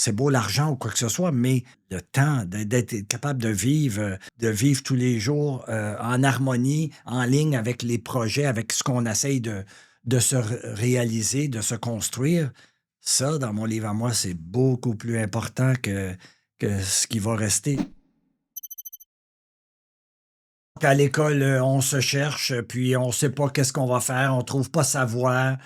c'est beau l'argent ou quoi que ce soit, mais le temps d'être capable de vivre tous les jours en harmonie, en ligne avec les projets, avec ce qu'on essaye de se réaliser, de se construire, ça, dans mon livre à moi, c'est beaucoup plus important que ce qui va rester. À l'école, on se cherche, puis on sait pas qu'est-ce qu'on va faire, on trouve pas sa voie.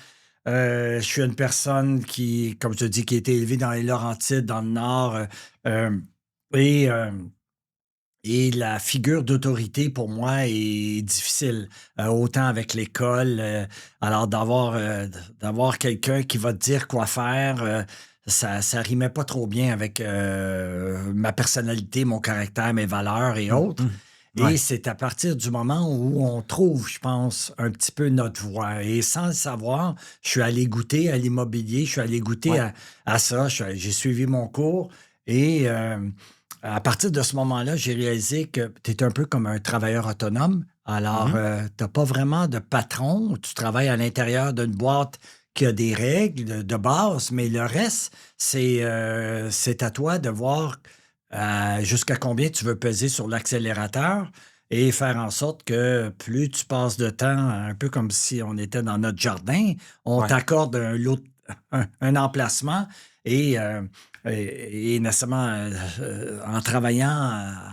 Je suis une personne qui, comme je te dis, qui a été élevée dans les Laurentides, dans le Nord, et hem et la figure d'autorité pour moi est difficile, autant avec l'école, alors d'avoir quelqu'un qui va te dire quoi faire, ça rimait pas trop bien avec, ma personnalité, mon caractère, mes valeurs et Mmh autres. mh. Et Ouais, c'est à partir du moment où on trouve, je pense, un petit peu notre voie. Et sans le savoir, je suis allé goûter à l'immobilier, je suis allé goûter ouais. à ça. J'ai suivi mon cours et à partir de ce moment-là, j'ai réalisé que tu es un peu comme un travailleur autonome. Mmh Alors, mh. tu n'as pas vraiment de patron. Tu travailles à l'intérieur d'une boîte qui a des règles de base, mais le reste, c'est à toi de voir jusqu'à combien tu veux peser sur l'accélérateur et faire en sorte que plus tu passes de temps, un peu comme si on était dans notre jardin, on Ouais. t'accorde un emplacement et, et nécessairement en travaillant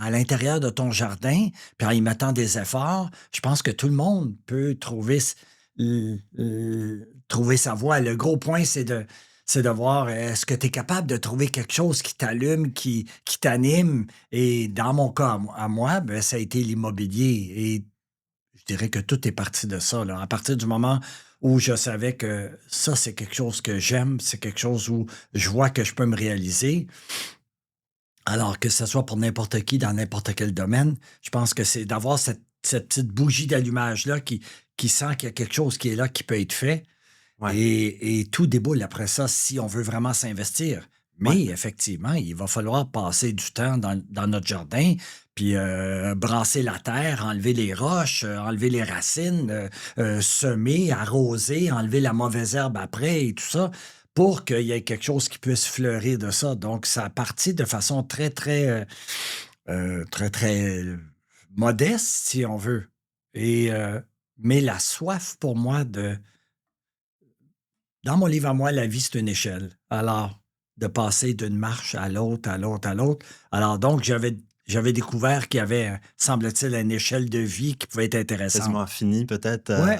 à l'intérieur de ton jardin, puis en y mettant des efforts, je pense que tout le monde peut trouver sa voie. Le gros point, c'est de voir, est-ce que tu es capable de trouver quelque chose qui t'allume, qui t'anime? Et dans mon cas, à moi, ben, ça a été l'immobilier. Et je dirais que tout est parti de ça, là. À partir du moment où je savais que ça, c'est quelque chose que j'aime, c'est quelque chose où je vois que je peux me réaliser. Alors que ce soit pour n'importe qui dans n'importe quel domaine, je pense que c'est d'avoir cette petite bougie d'allumage-là qui sent qu'il y a quelque chose qui est là, qui peut être fait. Ouais. Et tout déboule après ça si on veut vraiment s'investir. Ouais. Mais effectivement, il va falloir passer du temps dans notre jardin, puis brasser la terre, enlever les roches, enlever les racines, semer, arroser, enlever la mauvaise herbe après et tout ça, pour qu'il y ait quelque chose qui puisse fleurir de ça. Donc, ça a parti de façon très, très, très, très modeste, si on veut. Et, mais la soif pour moi dans mon livre à moi, la vie, c'est une échelle. Alors, de passer d'une marche à l'autre, à l'autre, à l'autre. Alors donc, j'avais découvert qu'il y avait, semble-t-il, une échelle de vie qui pouvait être intéressante. Quasiment infini peut-être, Ouais,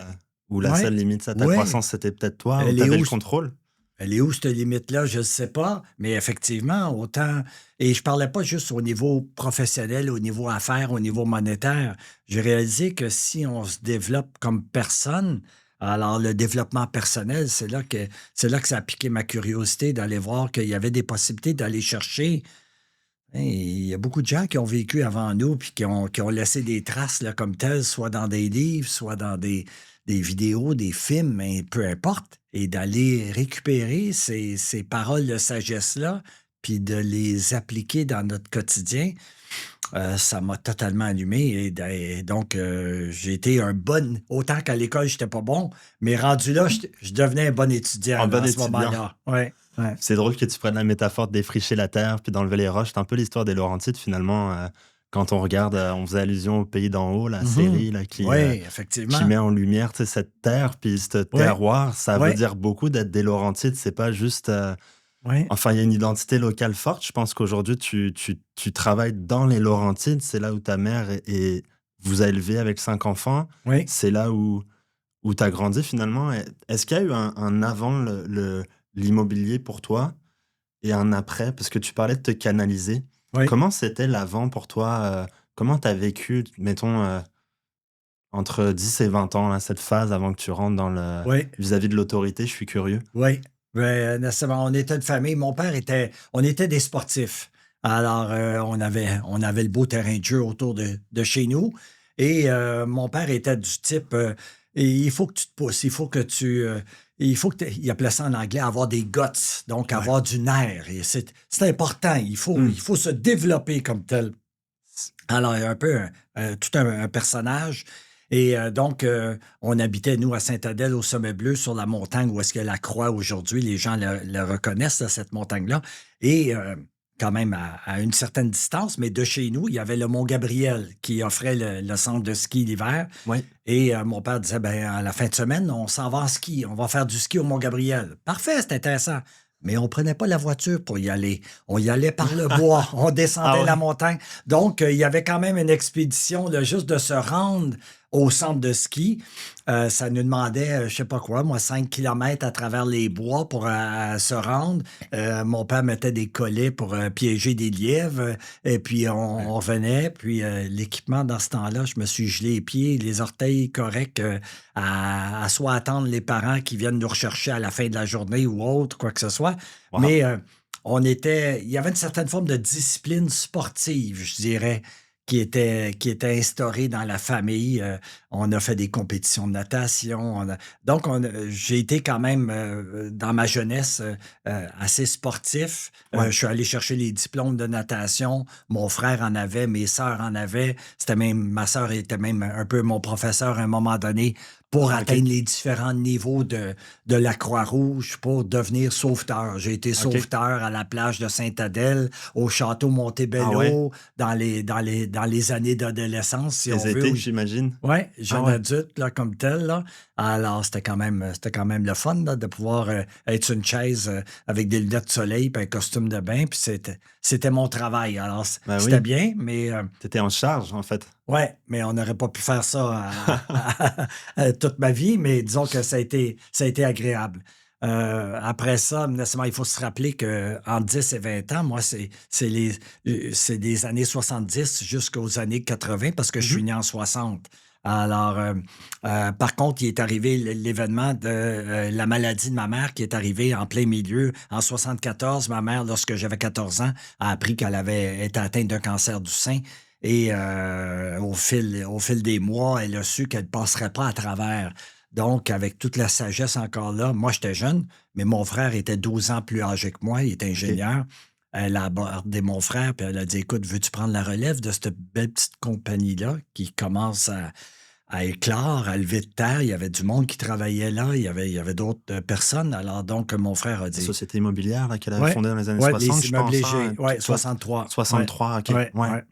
où la ouais, seule limite à ta ouais. croissance, c'était peut-être toi, où Elle tu est avais le où contrôle? elle est où cette limite-là? Je ne sais pas, mais effectivement, autant et je parlais pas juste au niveau professionnel, au niveau affaires, au niveau monétaire. J'ai réalisé que si on se développe comme personne, alors le développement personnel, c'est là que ça a piqué ma curiosité d'aller voir qu'il y avait des possibilités d'aller chercher. Hein, il y a beaucoup de gens qui ont vécu avant nous puis qui ont laissé des traces là, comme telles, soit dans des livres, soit dans des vidéos, des films, mais peu importe. Et d'aller récupérer ces paroles de sagesse-là, puis de les appliquer dans notre quotidien, ça m'a totalement allumé. Et donc, j'ai été un bon. Autant qu'à l'école, j'étais pas bon, mais rendu là, je devenais un bon étudiant Un là, bon à ce étudiant. moment-là. Ouais, ouais. C'est drôle que tu prennes la métaphore de défricher la terre, puis d'enlever les roches. C'est un peu l'histoire des Laurentides finalement, quand on regarde, on faisait allusion au Pays d'en haut, la Mhm. série là Oui, qui effectivement. met en lumière, tu sais, cette terre, puis ce Oui, terroir. Ça veut oui, dire beaucoup d'être des Laurentides. C'est pas juste, oui. enfin, il y a une identité locale forte. Je pense qu'aujourd'hui, tu travailles dans les Laurentides. C'est là où ta mère vous a élevé avec 5 enfants. Oui. C'est là où tu as grandi finalement. Est-ce qu'il y a eu un avant l'immobilier pour toi et un après? Parce que tu parlais de te canaliser. Oui, Comment c'était l'avant pour toi? Comment tu as vécu, mettons, entre 10 et 20 ans, là, cette phase avant que tu rentres dans le oui, vis-à-vis de l'autorité? Je suis curieux. oui. Ben, nécessairement, on était une famille. On était des sportifs. Alors, on avait le beau terrain de jeu autour de chez nous. Et mon père était du type, il faut que tu te pousses, il faut que il appelait ça en anglais avoir des guts, donc Ouais. avoir du nerf. Et c'est important. Il faut, Mmh. il faut se développer comme tel. Alors, il y a un peu tout un personnage. Et donc, on habitait, nous, à Sainte-Adèle, au Sommet Bleu, sur la montagne où est-ce qu'il y a la croix aujourd'hui. Les gens le reconnaissent, là, cette montagne-là. Et quand même à une certaine distance, mais de chez nous, il y avait le Mont-Gabriel qui offrait le centre de ski l'hiver. Oui. Et mon père disait, ben à la fin de semaine, on s'en va en ski. On va faire du ski au Mont-Gabriel. Parfait, c'est intéressant. Mais on prenait pas la voiture pour y aller. On y allait par le bois. On Ah descendait la ouais? montagne. Donc, il y avait quand même une expédition, là, juste de se rendre au centre de ski. Ça nous demandait, je sais pas quoi, moi, 5 kilomètres à travers les bois pour se rendre. Mon père mettait des collets pour piéger des lièvres. Et puis, Ouais. on revenait. Puis, l'équipement, dans ce temps-là, je me suis gelé les pieds, les orteils corrects, à soit attendre les parents qui viennent nous rechercher à la fin de la journée ou autre, quoi que ce soit. Wow. Mais il y avait une certaine forme de discipline sportive, je dirais, qui était instaurée dans la famille. On a fait des compétitions de natation. Donc, j'ai été quand même, dans ma jeunesse, assez sportif. Ouais. Je suis allé chercher les diplômes de natation. Mon frère en avait, mes sœurs en avaient. Ma sœur était même un peu mon professeur à un moment donné pour OK. atteindre les différents niveaux de la Croix-Rouge pour devenir sauveteur. J'ai été OK. sauveteur à la plage de Sainte-Adèle, au château Ah ouais? Montebello, dans les années d'adolescence, si on Les veut. étés, j'imagine? Ouais, Ah jeune ouais. adulte, là, comme tel, là. Alors, c'était quand même le fun, là, de pouvoir être sur une chaise avec des lunettes de soleil puis un costume de bain. Puis c'était mon travail. Alors, Bah c'était oui, bien, mais tu étais en charge, en fait. ouais, mais on n'aurait pas pu faire ça toute ma vie, mais disons que ça a été agréable. Après ça, nécessairement, il faut se rappeler qu'en 10 et 20 ans, moi, c'est des années 70 jusqu'aux années 80 parce que je Mmh. suis né en 60. Alors, par contre, il est arrivé l'événement de la maladie de ma mère qui est arrivée en plein milieu. En 74, ma mère, lorsque j'avais 14 ans, a appris qu'elle avait été atteinte d'un cancer du sein. Et au fil des mois, elle a su qu'elle ne passerait pas à travers. Donc, avec toute la sagesse encore là, moi, j'étais jeune, mais mon frère était 12 ans plus âgé que moi, il était OK. ingénieur. Elle a abordé mon frère, puis elle a dit, écoute, veux-tu prendre la relève de cette belle petite compagnie-là qui commence à éclore, à lever de terre? Il y avait du monde qui travaillait là, il y avait d'autres personnes. Alors, donc, mon frère a La dit, société immobilière, là, qu'elle avait ouais, fondée dans les années ouais, 60, les je immeubles pense, légers, hein? ouais, Toi 63, ouais, 63, OK. ouais, Ouais. ouais.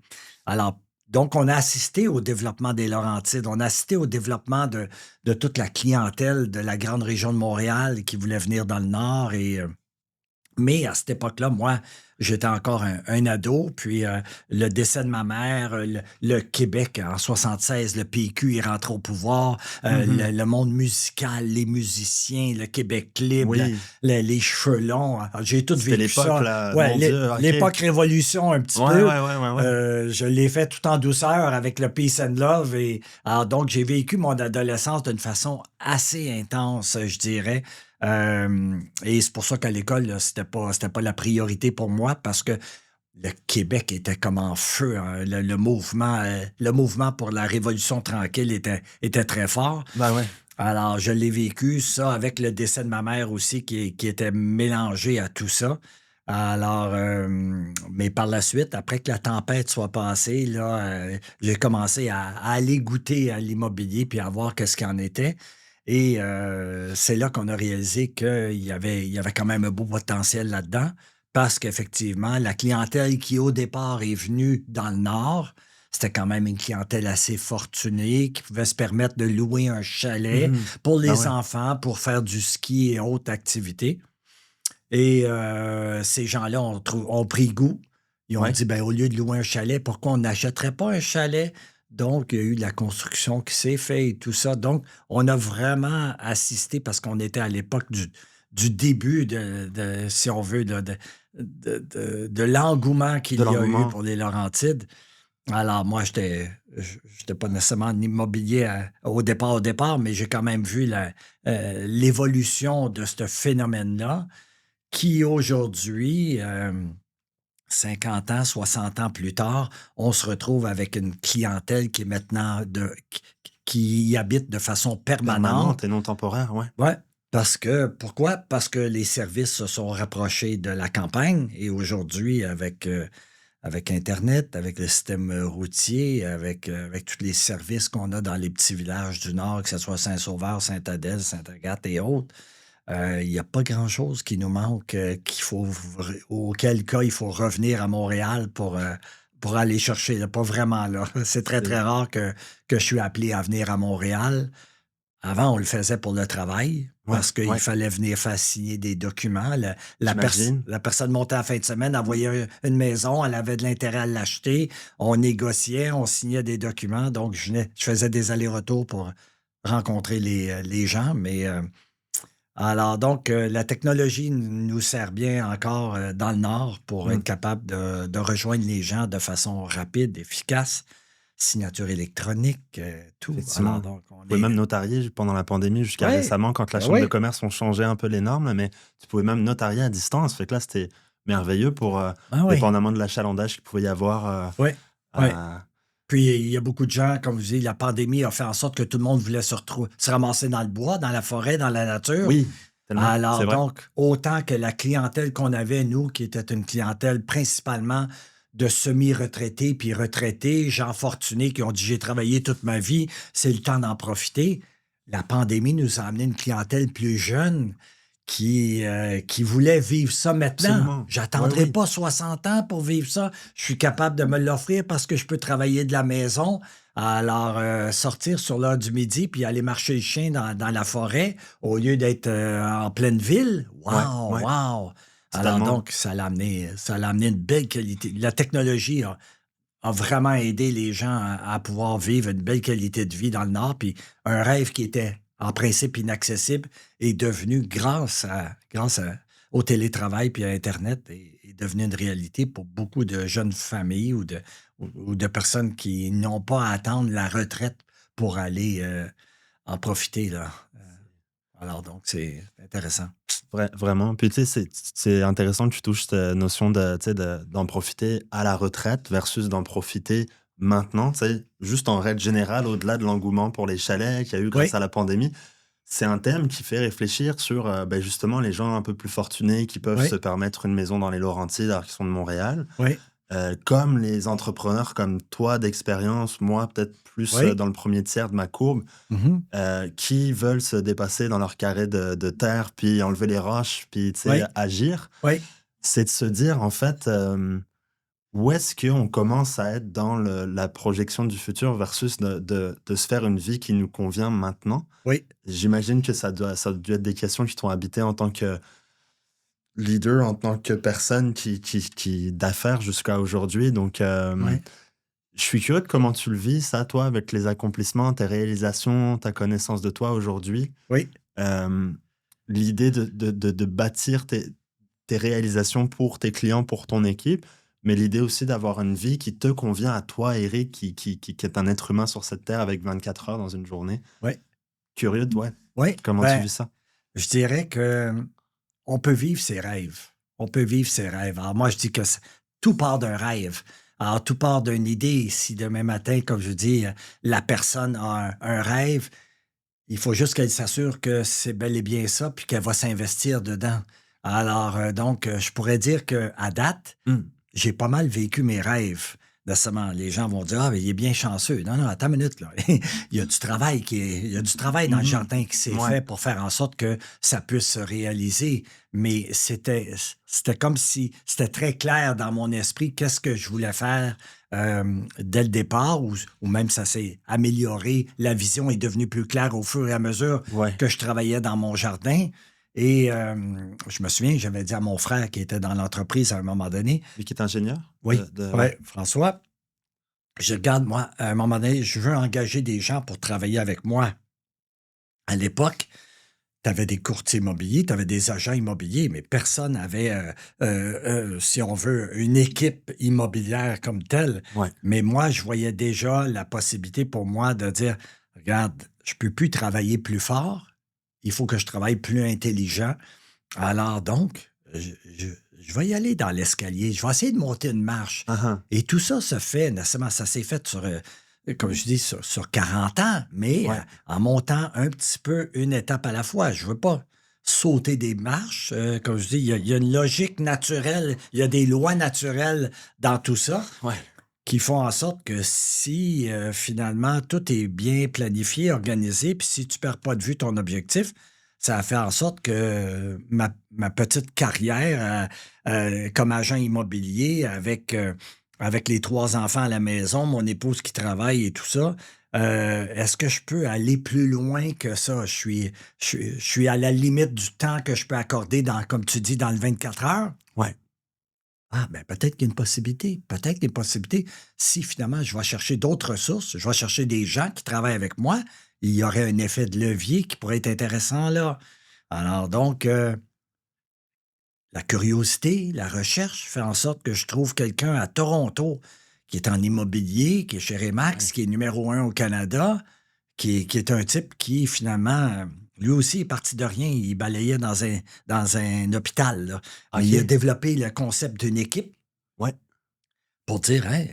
Alors, donc, on a assisté au développement des Laurentides. On a assisté au développement de toute la clientèle de la grande région de Montréal qui voulait venir dans le Nord. Mais à cette époque-là, moi, j'étais encore un ado, puis le décès de ma mère, le Québec en 76, le PQ est rentré au pouvoir, Mmh. le monde musical, les musiciens, le Québec libre, Oui, les cheveux longs. Alors, j'ai tout c'était vécu l'époque, ça. là, Ouais, mon Dieu, OK. l'époque Révolution un petit Ouais, peu. ouais, ouais, ouais, ouais. Je l'ai fait tout en douceur avec le Peace and Love. Et, alors, donc, j'ai vécu mon adolescence d'une façon assez intense, je dirais. Et c'est pour ça qu'à l'école, là, c'était pas la priorité pour moi parce que le Québec était comme en feu, hein. Le mouvement pour la Révolution tranquille était très fort. Bah ouais. Alors, je l'ai vécu, ça, avec le décès de ma mère aussi, qui était mélangé à tout ça. Alors, mais par la suite, après que la tempête soit passée, là, j'ai commencé à aller goûter à l'immobilier puis à voir qu'est-ce qu'il en était. Et c'est là qu'on a réalisé il y avait quand même un beau potentiel là-dedans, parce qu'effectivement, la clientèle qui, au départ, est venue dans le Nord, c'était quand même une clientèle assez fortunée qui pouvait se permettre de louer un chalet Mmh. pour Bah les ouais. enfants, pour faire du ski et autres activités. Et ces gens-là ont pris goût. Ils ont Ouais. dit, ben, au lieu de louer un chalet, pourquoi on n'achèterait pas un chalet? Donc, il y a eu de la construction qui s'est faite et tout ça. Donc, on a vraiment assisté parce qu'on était à l'époque du début si on veut, de l'engouement De qu'il y a eu l'engouement. pour les Laurentides. Alors, moi, j'étais pas nécessairement en immobilier au départ, mais j'ai quand même vu l'évolution de ce phénomène-là qui aujourd'hui, 50 ans, 60 ans plus tard, on se retrouve avec une clientèle qui est maintenant qui y habite de façon permanente. Permanente et non temporaire, ouais. Ouais, pourquoi? Parce que les services se sont rapprochés de la campagne et aujourd'hui, avec avec Internet, avec le système routier, avec tous les services qu'on a dans les petits villages du Nord, que ce soit Saint-Sauveur, Sainte-Adèle, Sainte-Agathe et autres. Il n'y a pas grand-chose qui nous manque, auquel cas il faut revenir à Montréal pour aller chercher, là, pas vraiment là. C'est très, C'est très rare que je suis appelé à venir à Montréal. Avant, on le faisait pour le travail ouais, parce qu'il ouais, fallait venir faire signer des documents. j'imagine. La personne montait à la fin de semaine, elle voyait une maison, elle avait de l'intérêt à l'acheter. On négociait, on signait des documents. Donc, je faisais des allers-retours pour rencontrer les gens. Alors, donc, la technologie nous sert bien encore dans le Nord pour Mmh. être capable de rejoindre les gens de façon rapide, efficace. Signature électronique, tout. Alors, Effectivement. donc, Tu on pouvais est. même notarier pendant la pandémie jusqu'à Oui, récemment quand la ben chambre de oui, commerce ont changé un peu les normes, mais tu pouvais même notarier à distance. Fait que là, c'était merveilleux pour, ben oui, dépendamment de l'achalandage qu'il pouvait y avoir, oui, oui. à Puis, il y a beaucoup de gens, comme vous dites, la pandémie a fait en sorte que tout le monde voulait se ramasser dans le bois, dans la forêt, dans la nature. oui, tellement, c'est Alors, vrai. donc, autant que la clientèle qu'on avait, nous, qui était une clientèle principalement de semi-retraités puis retraités, gens fortunés qui ont dit: «J'ai travaillé toute ma vie, c'est le temps d'en profiter». La pandémie nous a amené une clientèle plus jeune qui voulait vivre ça maintenant. Absolument. Ouais, J'attendrai oui. pas 60 ans pour vivre ça. Je suis capable de me l'offrir parce que je peux travailler de la maison. Alors, sortir sur l'heure du midi puis aller marcher le chien dans la forêt au lieu d'être, en pleine ville. Ouais, Wow, ouais, wow! Alors totalement. donc, ça l'a amené une belle qualité. La technologie a vraiment aidé les gens à pouvoir vivre une belle qualité de vie dans le Nord, puis un rêve qui était en principe inaccessible est devenu au télétravail puis à Internet est devenu une réalité pour beaucoup de jeunes familles ou de personnes qui n'ont pas à attendre la retraite pour aller, en profiter là. Alors donc c'est intéressant. Vraiment. Puis, tu sais, c'est intéressant que tu touches cette notion de, tu sais, d'en profiter à la retraite versus d'en profiter maintenant, tu sais, juste en règle générale, au-delà de l'engouement pour les chalets qu'il y a eu grâce Oui, à la pandémie. C'est un thème qui fait réfléchir sur, ben, justement, les gens un peu plus fortunés qui peuvent se oui, permettre une maison dans les Laurentides alors qu'ils sont de Montréal. oui, Comme les entrepreneurs comme toi d'expérience, moi peut-être plus, oui. dans le premier tiers de ma courbe, Mmh. qui veulent se dépasser dans leur carré de terre, puis enlever les roches, puis, tu sais, Oui, agir. oui, C'est de se dire, en fait, où est-ce qu'on commence à être dans la projection du futur versus de se faire une vie qui nous convient maintenant? oui, J'imagine que ça a dû être des questions qui t'ont habité en tant que leader, en tant que personne qui d'affaires jusqu'à aujourd'hui. Donc, oui, je suis curieux de comment tu le vis, ça, toi, avec les accomplissements, tes réalisations, ta connaissance de toi aujourd'hui. oui. Hem, L'idée de bâtir tes réalisations pour tes clients, pour ton équipe, mais l'idée aussi d'avoir une vie qui te convient à toi, Eric, qui est un être humain sur cette terre avec 24 heures dans une journée. Oui, Curieux de ouais, oui, comment tu ben, vis ça? je dirais que, on peut vivre ses rêves. On peut vivre ses rêves. Alors moi, je dis que tout part d'un rêve. Alors tout part d'une idée. Si demain matin, comme je dis, la personne a un rêve, il faut juste qu'elle s'assure que c'est bel et bien ça, puis qu'elle va s'investir dedans. Alors, donc, je pourrais dire qu'à date, Mmh. j'ai pas mal vécu mes rêves. Récemment, les gens vont dire: «Ah, mais il est bien chanceux». Non, non, attends une minute, là. Il y a du travail dans le Mmh jardin qui s'est mh. Ouais. fait pour faire en sorte que ça puisse se réaliser. Mais c'était comme si c'était très clair dans mon esprit qu'est-ce que je voulais faire, dès le départ ou même ça s'est amélioré. La vision est devenue plus claire au fur et à mesure Ouais. que je travaillais dans mon jardin et je me souviens, j'avais dit à mon frère qui était dans l'entreprise à un moment donné. Lui qui est ingénieur? Oui, Ouais. ouais, François, je regarde, moi, à un moment donné, je veux engager des gens pour travailler avec moi. À l'époque, tu avais des courtiers immobiliers, tu avais des agents immobiliers, mais personne n'avait, si on veut, une équipe immobilière comme telle. Ouais. Mais moi, je voyais déjà la possibilité pour moi de dire: «Regarde, je peux plus travailler plus fort, il faut que je travaille plus intelligent. Alors donc, je vais y aller dans l'escalier, je vais essayer de monter une marche» Hein, hein. et tout ça se fait nécessairement ça s'est fait sur, comme je dis, sur 40 ans, mais Ouais. en montant un petit peu, une étape à la fois. Je veux pas sauter des marches. Comme je dis, il y a une logique naturelle, il y a des lois naturelles dans tout ça Ouais. qui font en sorte que si, finalement, tout est bien planifié, organisé, puis si tu perds pas de vue ton objectif, ça a fait en sorte que ma petite carrière, comme agent immobilier avec les 3 enfants à la maison, mon épouse qui travaille et tout ça, est-ce que je peux aller plus loin que ça? Je suis à la limite du temps que je peux accorder dans, comme tu dis, dans le 24 heures? Ouais. Ah, ben peut-être qu'il y a une possibilité. Peut-être qu'il y a une possibilité. Si finalement je vais chercher d'autres ressources, je vais chercher des gens qui travaillent avec moi, il y aurait un effet de levier qui pourrait être intéressant là. Alors donc, la curiosité, la recherche fait en sorte que je trouve quelqu'un à Toronto qui est en immobilier, qui est chez Remax, Ouais. qui est numéro un au Canada, qui est un type qui finalement, lui aussi est parti de rien. Il balayait dans un hôpital, là. Mais il a OK. développé le concept d'une équipe Ouais. pour dire, hey,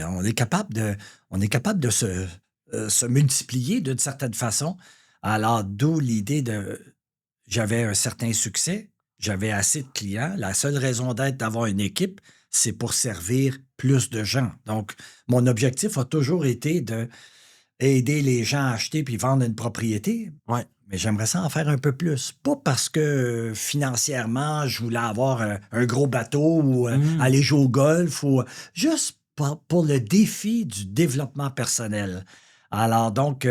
on est capable de se multiplier d'une certaine façon. Alors, d'où l'idée de, j'avais un certain succès, j'avais assez de clients. La seule raison d'être d'avoir une équipe, c'est pour servir plus de gens. Donc, mon objectif a toujours été de aider les gens à acheter puis vendre une propriété, Ouais. mais j'aimerais ça en faire un peu plus. Pas parce que financièrement, je voulais avoir un gros bateau ou Mmh. aller jouer au golf ou juste pour le défi du développement personnel. Alors donc,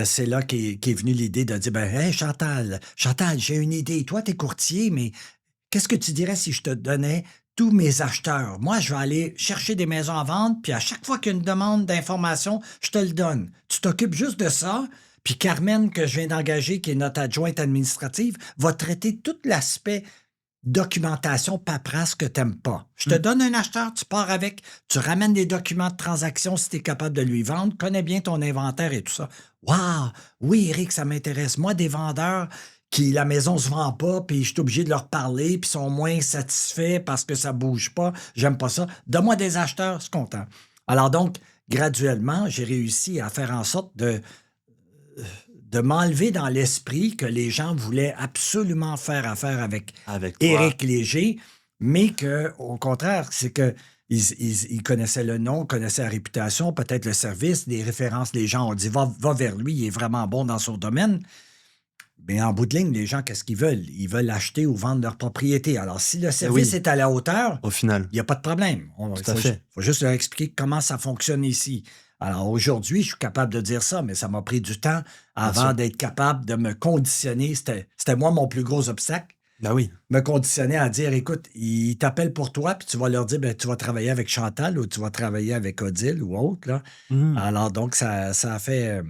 c'est là qu'est venue l'idée de dire, ben, hey Chantal, Chantal, j'ai une idée. Toi, tu es courtier, mais qu'est-ce que tu dirais si je te donnais tous mes acheteurs? Moi, je vais aller chercher des maisons à vendre, puis à chaque fois qu'il y a une demande d'information, je te le donne. Tu t'occupes juste de ça, puis Carmen, que je viens d'engager, qui est notre adjointe administrative, va traiter tout l'aspect documentation, paperasse que tu n'aimes pas. Je te Mmh. donne un acheteur, tu pars avec, tu ramènes des documents de transaction si tu es capable de lui vendre, connais bien ton inventaire et tout ça. Waouh! Oui, Eric, ça m'intéresse. Moi, des vendeurs qui, la maison se vend pas, puis je suis obligé de leur parler, puis sont moins satisfaits parce que ça bouge pas, j'aime pas ça. Donne-moi des acheteurs, je suis content. Alors donc, graduellement, j'ai réussi à faire en sorte de m'enlever dans l'esprit que les gens voulaient absolument faire affaire avec Avec toi. Éric Léger, mais que, au contraire, c'est que ils connaissaient le nom, connaissaient la réputation, peut-être le service, des références. Les gens ont dit va vers lui, il est vraiment bon dans son domaine. Mais en bout de ligne, les gens, qu'est-ce qu'ils veulent? Ils veulent acheter ou vendre leur propriété. Alors, si le Et service oui, est à la hauteur, au final. il y a pas de problème. Il Tout à faut fait. juste leur expliquer comment ça fonctionne ici. Alors aujourd'hui, je suis capable de dire ça, mais ça m'a pris du temps Bien avant sûr. d'être capable de me conditionner. C'était moi mon plus gros obstacle, Bah oui. me conditionner à dire, écoute, ils t'appellent pour toi, puis tu vas leur dire, ben, tu vas travailler avec Chantal ou tu vas travailler avec Odile ou autre, là. Mmh. Alors donc, ça a fait,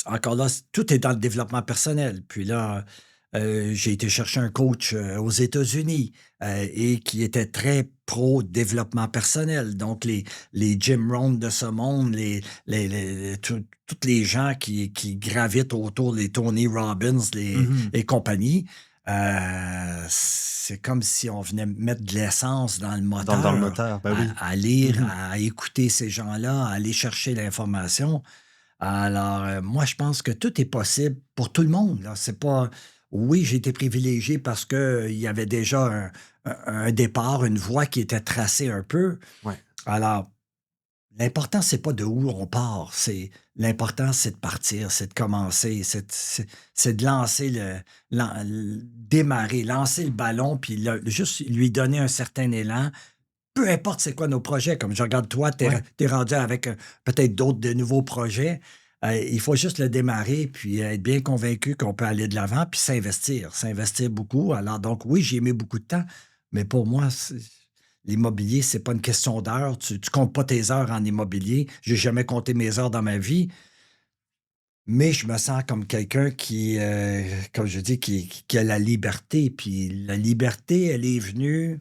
encore là, tout est dans le développement personnel. Puis là, j'ai été chercher un coach aux États-Unis et qui était très pro développement personnel. Donc, les Jim Rohn de ce monde, tous les gens qui gravitent autour, les Tony Robbins Mmh. et compagnie, c'est comme si on venait mettre de l'essence dans le Dans le moteur, moteur, bah oui. à lire, Mmh. à écouter ces gens-là, à aller chercher l'information. Alors, moi, je pense que tout est possible pour tout le monde, là. C'est pas oui, j'ai été privilégié parce qu'il y avait déjà un départ, une voie qui était tracée un peu. Ouais. Alors, l'important, c'est pas de où on part, l'important, c'est de partir, c'est de commencer, c'est de lancer démarrer, lancer le ballon, puis juste lui donner un certain élan. Peu importe c'est quoi nos projets, comme je regarde toi, tu Ouais. es rendu avec, peut-être d'autres de nouveaux projets. Il faut juste le démarrer, puis être bien convaincu qu'on peut aller de l'avant, puis s'investir beaucoup. Alors donc oui, j'y ai mis beaucoup de temps, mais pour moi, l'immobilier, c'est pas une question d'heures. Tu comptes pas tes heures en immobilier. J'ai jamais compté mes heures dans ma vie, mais je me sens comme quelqu'un qui, comme je dis, qui a la liberté. Puis la liberté, elle est venue,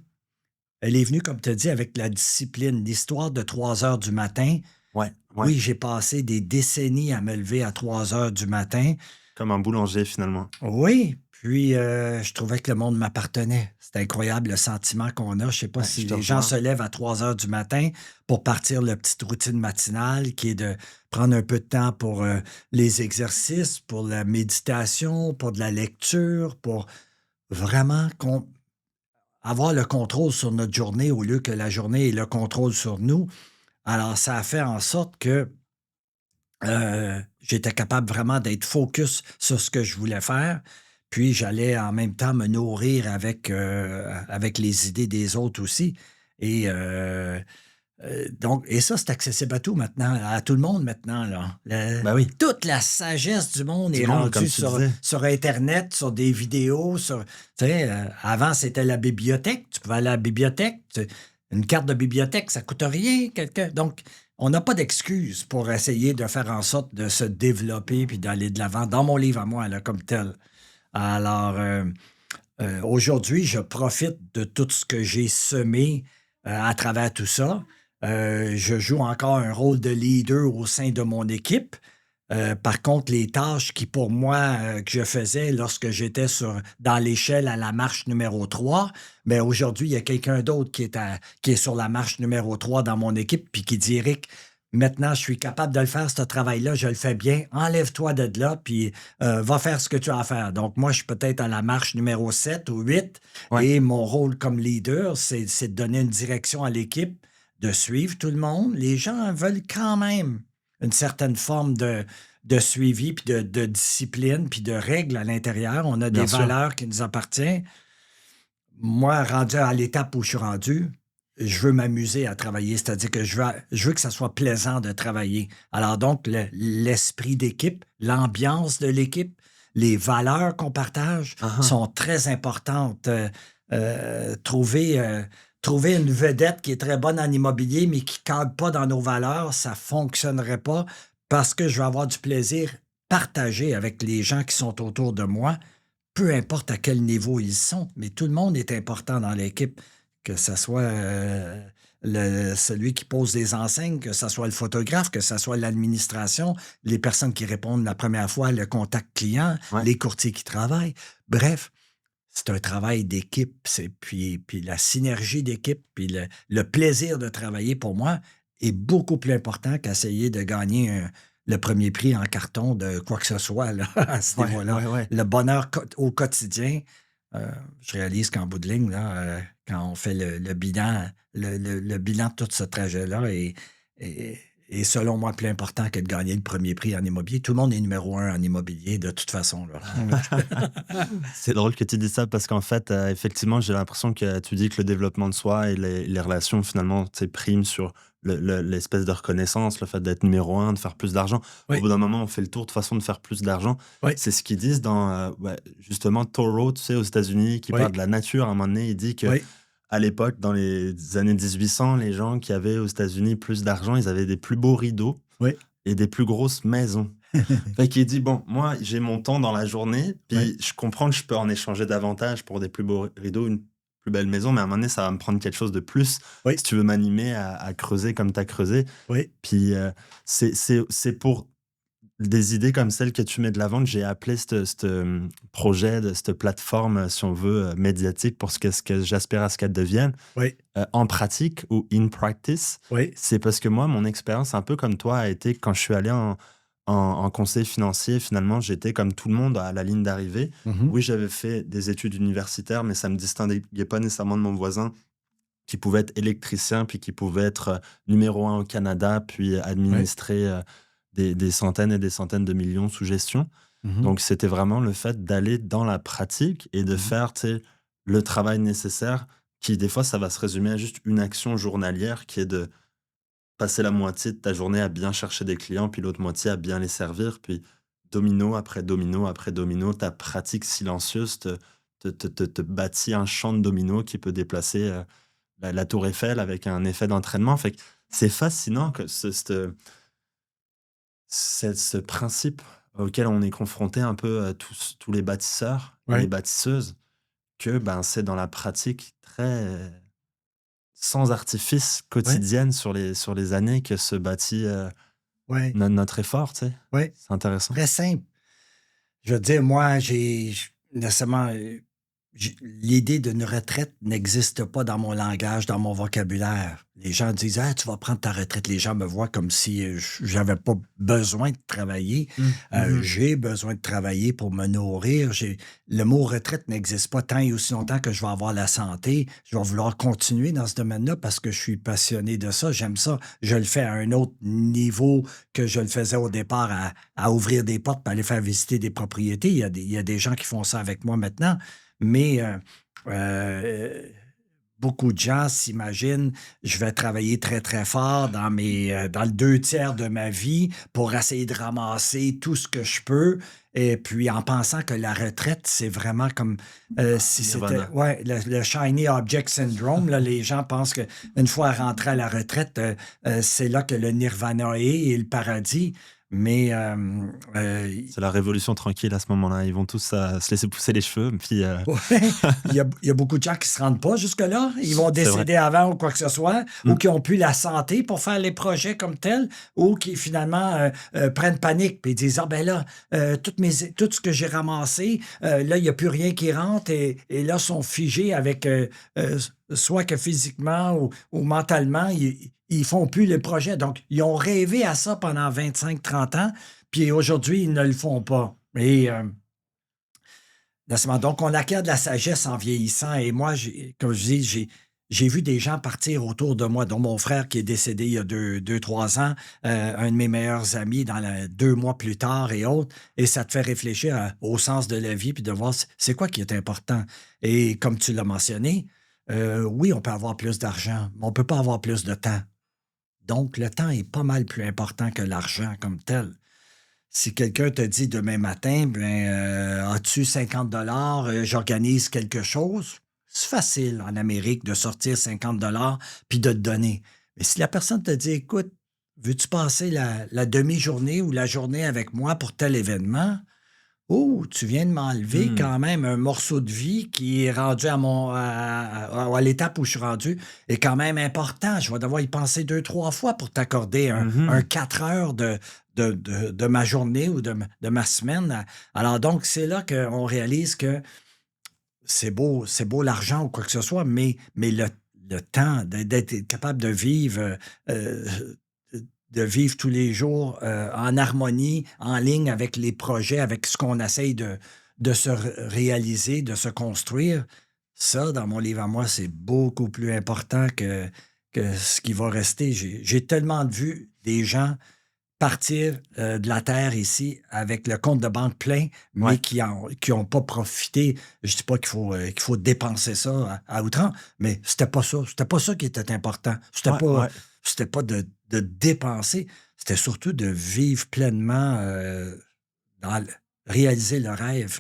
comme tu as dit, avec la discipline. L'histoire de 3 heures du matin. Ouais, ouais. Oui, j'ai passé des décennies à me lever à 3 heures du matin. Comme un boulanger finalement. Oui, Puis, je trouvais que le monde m'appartenait. C'est incroyable le sentiment qu'on a. Je sais pas Ouais, si je te les gens se rejoins. lèvent à 3 heures du matin pour partir leur petite routine matinale qui est de prendre un peu de temps pour, les exercices, pour la méditation, pour de la lecture, pour vraiment avoir le contrôle sur notre journée au lieu que la journée ait le contrôle sur nous. Alors ça a fait en sorte que j'étais capable vraiment d'être focus sur ce que je voulais faire, puis j'allais en même temps me nourrir avec les idées des autres aussi et donc et ça, c'est accessible à tout maintenant, à tout le monde maintenant, là. Bah oui, Toute la sagesse du monde du est monde, comme rendue tu sur disais. internet, sur des vidéos, tu sais, avant, c'était la bibliothèque. Tu pouvais aller à la bibliothèque, une carte de bibliothèque, ça coûte rien, donc on n'a pas d'excuse pour essayer de faire en sorte de se développer puis d'aller de l'avant, dans mon livre à moi, là, comme tel. Alors, aujourd'hui, je profite de tout ce que j'ai semé, à travers tout ça. Je joue encore un rôle de leader au sein de mon équipe. Par contre, les tâches qui, pour moi, que je faisais lorsque j'étais dans l'échelle à la marche numéro 3, ben aujourd'hui, il y a quelqu'un d'autre qui est sur la marche numéro 3 dans mon équipe, puis qui dit: «Rick, maintenant, je suis capable de le faire, ce travail-là, je le fais bien. Enlève-toi de là, puis va faire ce que tu as à faire.» Donc, moi, je suis peut-être à la marche numéro 7 ou 8, Ouais, et mon rôle comme leader, c'est de donner une direction à l'équipe, de suivre tout le monde. Les gens veulent quand même une certaine forme de suivi, puis de discipline, puis de règles à l'intérieur. On a des bien sûr. valeurs qui nous appartiennent. Moi, rendu à l'étape où je suis rendu, je veux m'amuser à travailler, c'est-à-dire que je veux que ça soit plaisant de travailler. Alors donc, l'esprit d'équipe, l'ambiance de l'équipe, les valeurs qu'on partage Hein, hein. sont très importantes. Trouver une vedette qui est très bonne en immobilier, mais qui ne cadre pas dans nos valeurs, ça ne fonctionnerait pas parce que je vais avoir du plaisir partagé avec les gens qui sont autour de moi, peu importe à quel niveau ils sont, mais tout le monde est important dans l'équipe, que ce soit, celui qui pose des enseignes, que ce soit le photographe, que ce soit l'administration, les personnes qui répondent la première fois, le contact client, Ouais, les courtiers qui travaillent. Bref, c'est un travail d'équipe, puis la synergie d'équipe, puis le plaisir de travailler pour moi est beaucoup plus important qu'essayer de gagner le premier prix en carton de quoi que ce soit là, à ce ouais, niveau-là. ouais, ouais. Le bonheur au quotidien, je réalise qu'en bout de ligne, là, quand on fait le bilan, le bilan de tout ce trajet-là est, est selon moi plus important que de gagner le premier prix en immobilier. Tout le monde est numéro un en immobilier de toute façon. Là. C'est drôle que tu dis ça parce qu'en fait, effectivement, j'ai l'impression que tu dis que le développement de soi et les relations finalement, tu sais, priment sur l'espèce de reconnaissance, le fait d'être numéro un, de faire plus d'argent. Au Oui, bout d'un moment, on fait le tour de façon de faire plus d'argent. oui, C'est ce qu'ils disent dans, ouais, justement Thoreau, tu sais, aux États-Unis, qui parle oui. de la nature. À un moment donné, il dit que Oui, à l'époque, dans les années 1800, les gens qui avaient aux États-Unis plus d'argent, ils avaient des plus beaux rideaux oui, et des plus grosses maisons. Fait qu'il dit: «Bon, moi, j'ai mon temps dans la journée, oui, puis je comprends que je peux en échanger davantage pour des plus beaux rideaux, une plus belle maison, mais à un moment donné, ça va me prendre quelque chose de plus oui, si tu veux m'animer à creuser comme tu as creusé.» oui. Puis, c'est pour des idées comme celles que tu mets de l'avant que j'ai appelé projet de cette plateforme, si on veut, médiatique pour ce que j'aspire à ce qu'elle devienne, Oui, en pratique ou in practice. oui. C'est parce que moi, mon expérience, un peu comme toi, a été quand je suis allé en conseil financier, finalement, j'étais comme tout le monde à la ligne d'arrivée. Mmh. Oui, j'avais fait des études universitaires, mais ça me distinguait pas nécessairement de mon voisin qui pouvait être électricien, puis qui pouvait être numéro un au Canada, puis Oui. administrer des centaines et des centaines de millions sous gestion. Mmh. Donc, c'était vraiment le fait d'aller dans la pratique et de Mmh. faire, tu sais, le travail nécessaire qui, des fois, ça va se résumer à juste une action journalière qui est de passer la moitié de ta journée à bien chercher des clients, puis l'autre moitié à bien les servir. Puis domino après domino après domino, ta pratique silencieuse te bâtit un champ de dominos qui peut déplacer la tour Eiffel avec un effet d'entraînement. Fait que c'est fascinant que ce principe auquel on est confronté un peu tous les bâtisseurs et les Oui, bâtisseuses, que ben, c'est dans la pratique très sans artifice oui, quotidienne sur les années que se bâtit oui, notre effort, tu sais. oui. C'est intéressant. Très simple. Je veux dire, moi, nécessairement, l'idée d'une retraite n'existe pas dans mon langage, dans mon vocabulaire. Les gens disent: «Ah, tu vas prendre ta retraite». Les gens me voient comme si, j'avais pas besoin de travailler. Mmh. Mmh. J'ai besoin de travailler pour me nourrir. Le mot retraite n'existe pas tant et aussi longtemps que je vais avoir la santé. Je vais vouloir continuer dans ce domaine-là parce que je suis passionné de ça, j'aime ça. Je le fais à un autre niveau que je le faisais au départ à ouvrir des portes pour aller faire visiter des propriétés. Il y a des gens qui font ça avec moi maintenant. Mais heu, beaucoup de gens s'imaginent, je vais travailler très, très fort dans le 2 tiers de ma vie pour essayer de ramasser tout ce que je peux et puis en pensant que la retraite, c'est vraiment comme, si c'était Nirvana. ouais, le shiny object syndrome, là, les gens pensent qu'une fois rentrés à la retraite, c'est là que le nirvana est et le paradis. Mais, C'est la révolution tranquille à ce moment-là. Ils vont tous, se laisser pousser les cheveux, puis, Ouais, il y a beaucoup de gens qui se rendent pas jusque-là. Ils vont c'est vrai. décéder avant ou quoi que ce soit, ou Mmh. qui ont plus la santé pour faire les projets comme tels, ou qui finalement, prennent panique puis ils disent: «Ah ben là, tout ce que j'ai ramassé, là, il y a plus rien qui rentre» et là, sont figés avec, soit que physiquement ou mentalement, ils font plus les projets. Donc ils ont rêvé à ça pendant 25, 30 ans, puis aujourd'hui, ils ne le font pas et laisse-moi donc on acquiert de la sagesse en vieillissant et moi, comme je dis, j'ai vu des gens partir autour de moi, dont mon frère qui est décédé il y a 2, 3 ans, un de mes meilleurs amis 2 mois plus tard et autres et ça te fait réfléchir au sens de la vie puis de voir c'est quoi qui est important et comme tu l'as mentionné, oui, on peut avoir plus d'argent, mais on peut pas avoir plus de temps. Donc le temps est pas mal plus important que l'argent comme tel. Si quelqu'un te dit demain matin, ben, as-tu 50 j'organise quelque chose, c'est facile en Amérique de sortir 50 puis de te donner. Mais si la personne te dit, écoute, veux-tu passer la demi-journée ou la journée avec moi pour tel événement? Oh, tu viens de m'enlever Mmh. quand même un morceau de vie qui est rendu à l'étape où je suis rendu est quand même important. Je vais devoir y penser 2, 3 fois pour t'accorder un Mmh. 4 heures de ma journée ou de ma semaine. Alors donc, c'est là qu'on réalise que c'est beau l'argent ou quoi que ce soit, mais le temps d'être capable de vivre tous les jours, en harmonie, en ligne avec les projets, avec ce qu'on essaye de se réaliser, de se construire. Ça, dans mon livre à moi, c'est beaucoup plus important que ce qui va rester. J'ai tellement vu des gens partir, de la terre ici avec le compte de banque plein, mais Ouais. qui ont pas profité. Je dis pas qu'il faut dépenser ça à outrance, mais c'était pas ça. C'était pas ça qui était important. C'était Ouais, pas ouais. c'était pas de dépenser, c'était surtout de vivre pleinement, dans le réaliser le rêve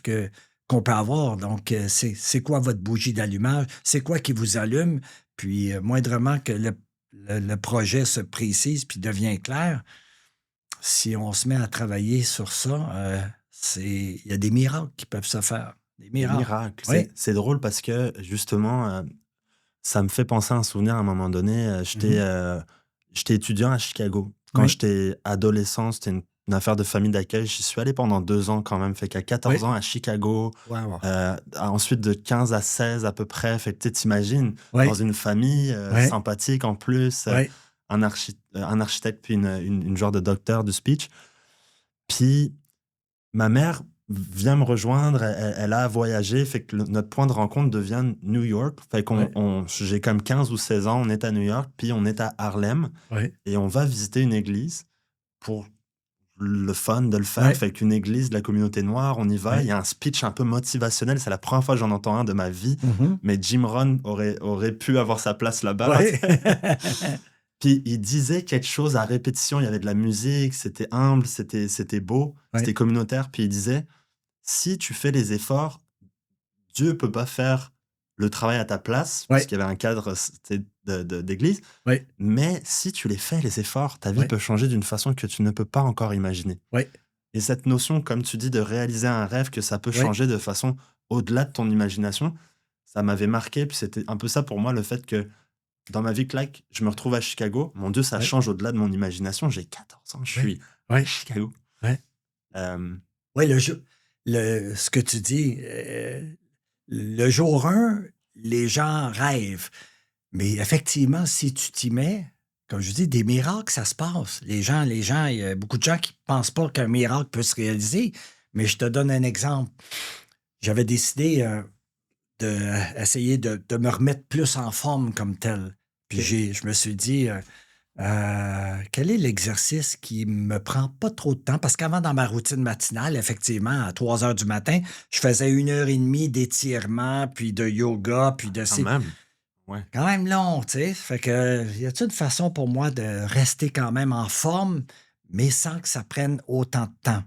qu'on peut avoir. Donc, c'est quoi votre bougie d'allumage? C'est quoi qui vous allume? Puis, moindrement que le projet se précise puis devient clair, si on se met à travailler sur ça, il y a des miracles qui peuvent se faire. Des Des miracles. miracles. Oui. C'est drôle parce que justement, ça me fait penser à un souvenir à un moment donné, Mmh. j'étais étudiant à Chicago. Quand Oui. j'étais adolescent, c'était une affaire de famille d'accueil. J'y suis allé pendant 2 ans quand même, fait qu'à Oui. 14 ans à Chicago, Waouh! ensuite de 15 à 16 à peu près, fait que tu sais, dans Oui. une famille, Oui. sympathique en plus, Oui. un architecte puis une genre de docteur du speech. Puis ma mère vient me rejoindre, elle a voyagé, fait que notre point de rencontre devient New York. Fait Oui. j'ai comme 15 ou 16 ans, on est à New York, puis on est à Harlem Oui. et on va visiter une église pour le fun de le faire. Oui. Fait qu'une église de la communauté noire, on y va. Il Oui. y a un speech un peu motivationnel. C'est la première fois que j'en entends un de ma vie, Mmh. mais Jim Rohn aurait pu avoir sa place là-bas. Oui. Puis il disait quelque chose à répétition. Il y avait de la musique, c'était humble, c'était beau, Oui. c'était communautaire. Puis il disait si tu fais les efforts, Dieu peut pas faire le travail à ta place, Oui. puisqu'il y avait un cadre tu sais, d'église. Oui. Mais si tu les fais, les efforts, ta vie Oui. peut changer d'une façon que tu ne peux pas encore imaginer. Oui. Et cette notion, comme tu dis, de réaliser un rêve, que ça peut Oui. changer de façon au-delà de ton imagination, ça m'avait marqué. Puis c'était un peu ça pour moi, le fait que dans ma vie claque, je me retrouve à Chicago. Mon Dieu, ça Oui. change au-delà de mon imagination. J'ai 14 ans, je Oui. suis à Oui. Chicago. Oui. Euh, Oui, le jour ce que tu dis, le jour 1, les gens rêvent. Mais effectivement, si tu t'y mets, comme je dis, des miracles, ça se passe. Il y a beaucoup de gens qui ne pensent pas qu'un miracle peut se réaliser. Mais je te donne un exemple. J'avais décidé d'essayer de me remettre plus en forme comme tel. Puis OK. je me suis dit, quel est l'exercice qui me prend pas trop de temps? Parce qu'avant, dans ma routine matinale, effectivement, à 3 heures du matin, je faisais 1 heure et demie d'étirement, puis de yoga, puis de Quand ci. même. Ouais. Quand même long, tu sais. Fait que, y a-t-il une façon pour moi de rester quand même en forme, mais sans que ça prenne autant de temps?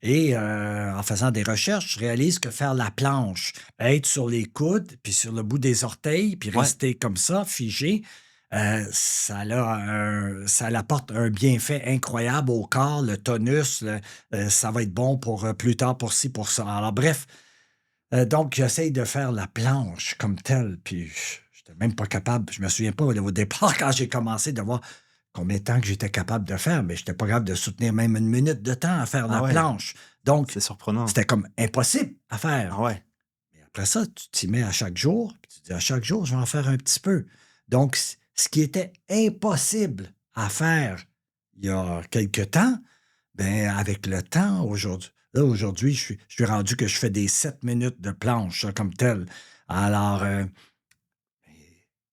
Et en faisant des recherches, je réalise que faire la planche, être sur les coudes, puis sur le bout des orteils, puis Ouais. rester comme ça, figé, ça apporte un bienfait incroyable au corps, le tonus, ça va être bon pour plus tard, pour ci, pour ça. Alors bref, donc j'essaye de faire la planche comme telle, puis je n'étais même pas capable. Je me souviens pas au départ quand j'ai commencé de voir combien de temps que j'étais capable de faire, mais je n'étais pas capable de soutenir même 1 minute de temps à faire Ah la ouais, planche. Donc, c'est surprenant. c'était comme impossible à faire. Ah ouais. Mais après ça, tu t'y mets à chaque jour, puis tu dis à chaque jour, je vais en faire un petit peu. Donc, ce qui était impossible à faire il y a quelque temps, ben avec le temps, aujourd'hui, je suis rendu que je fais des 7 minutes de planche, ça, comme tel. Alors,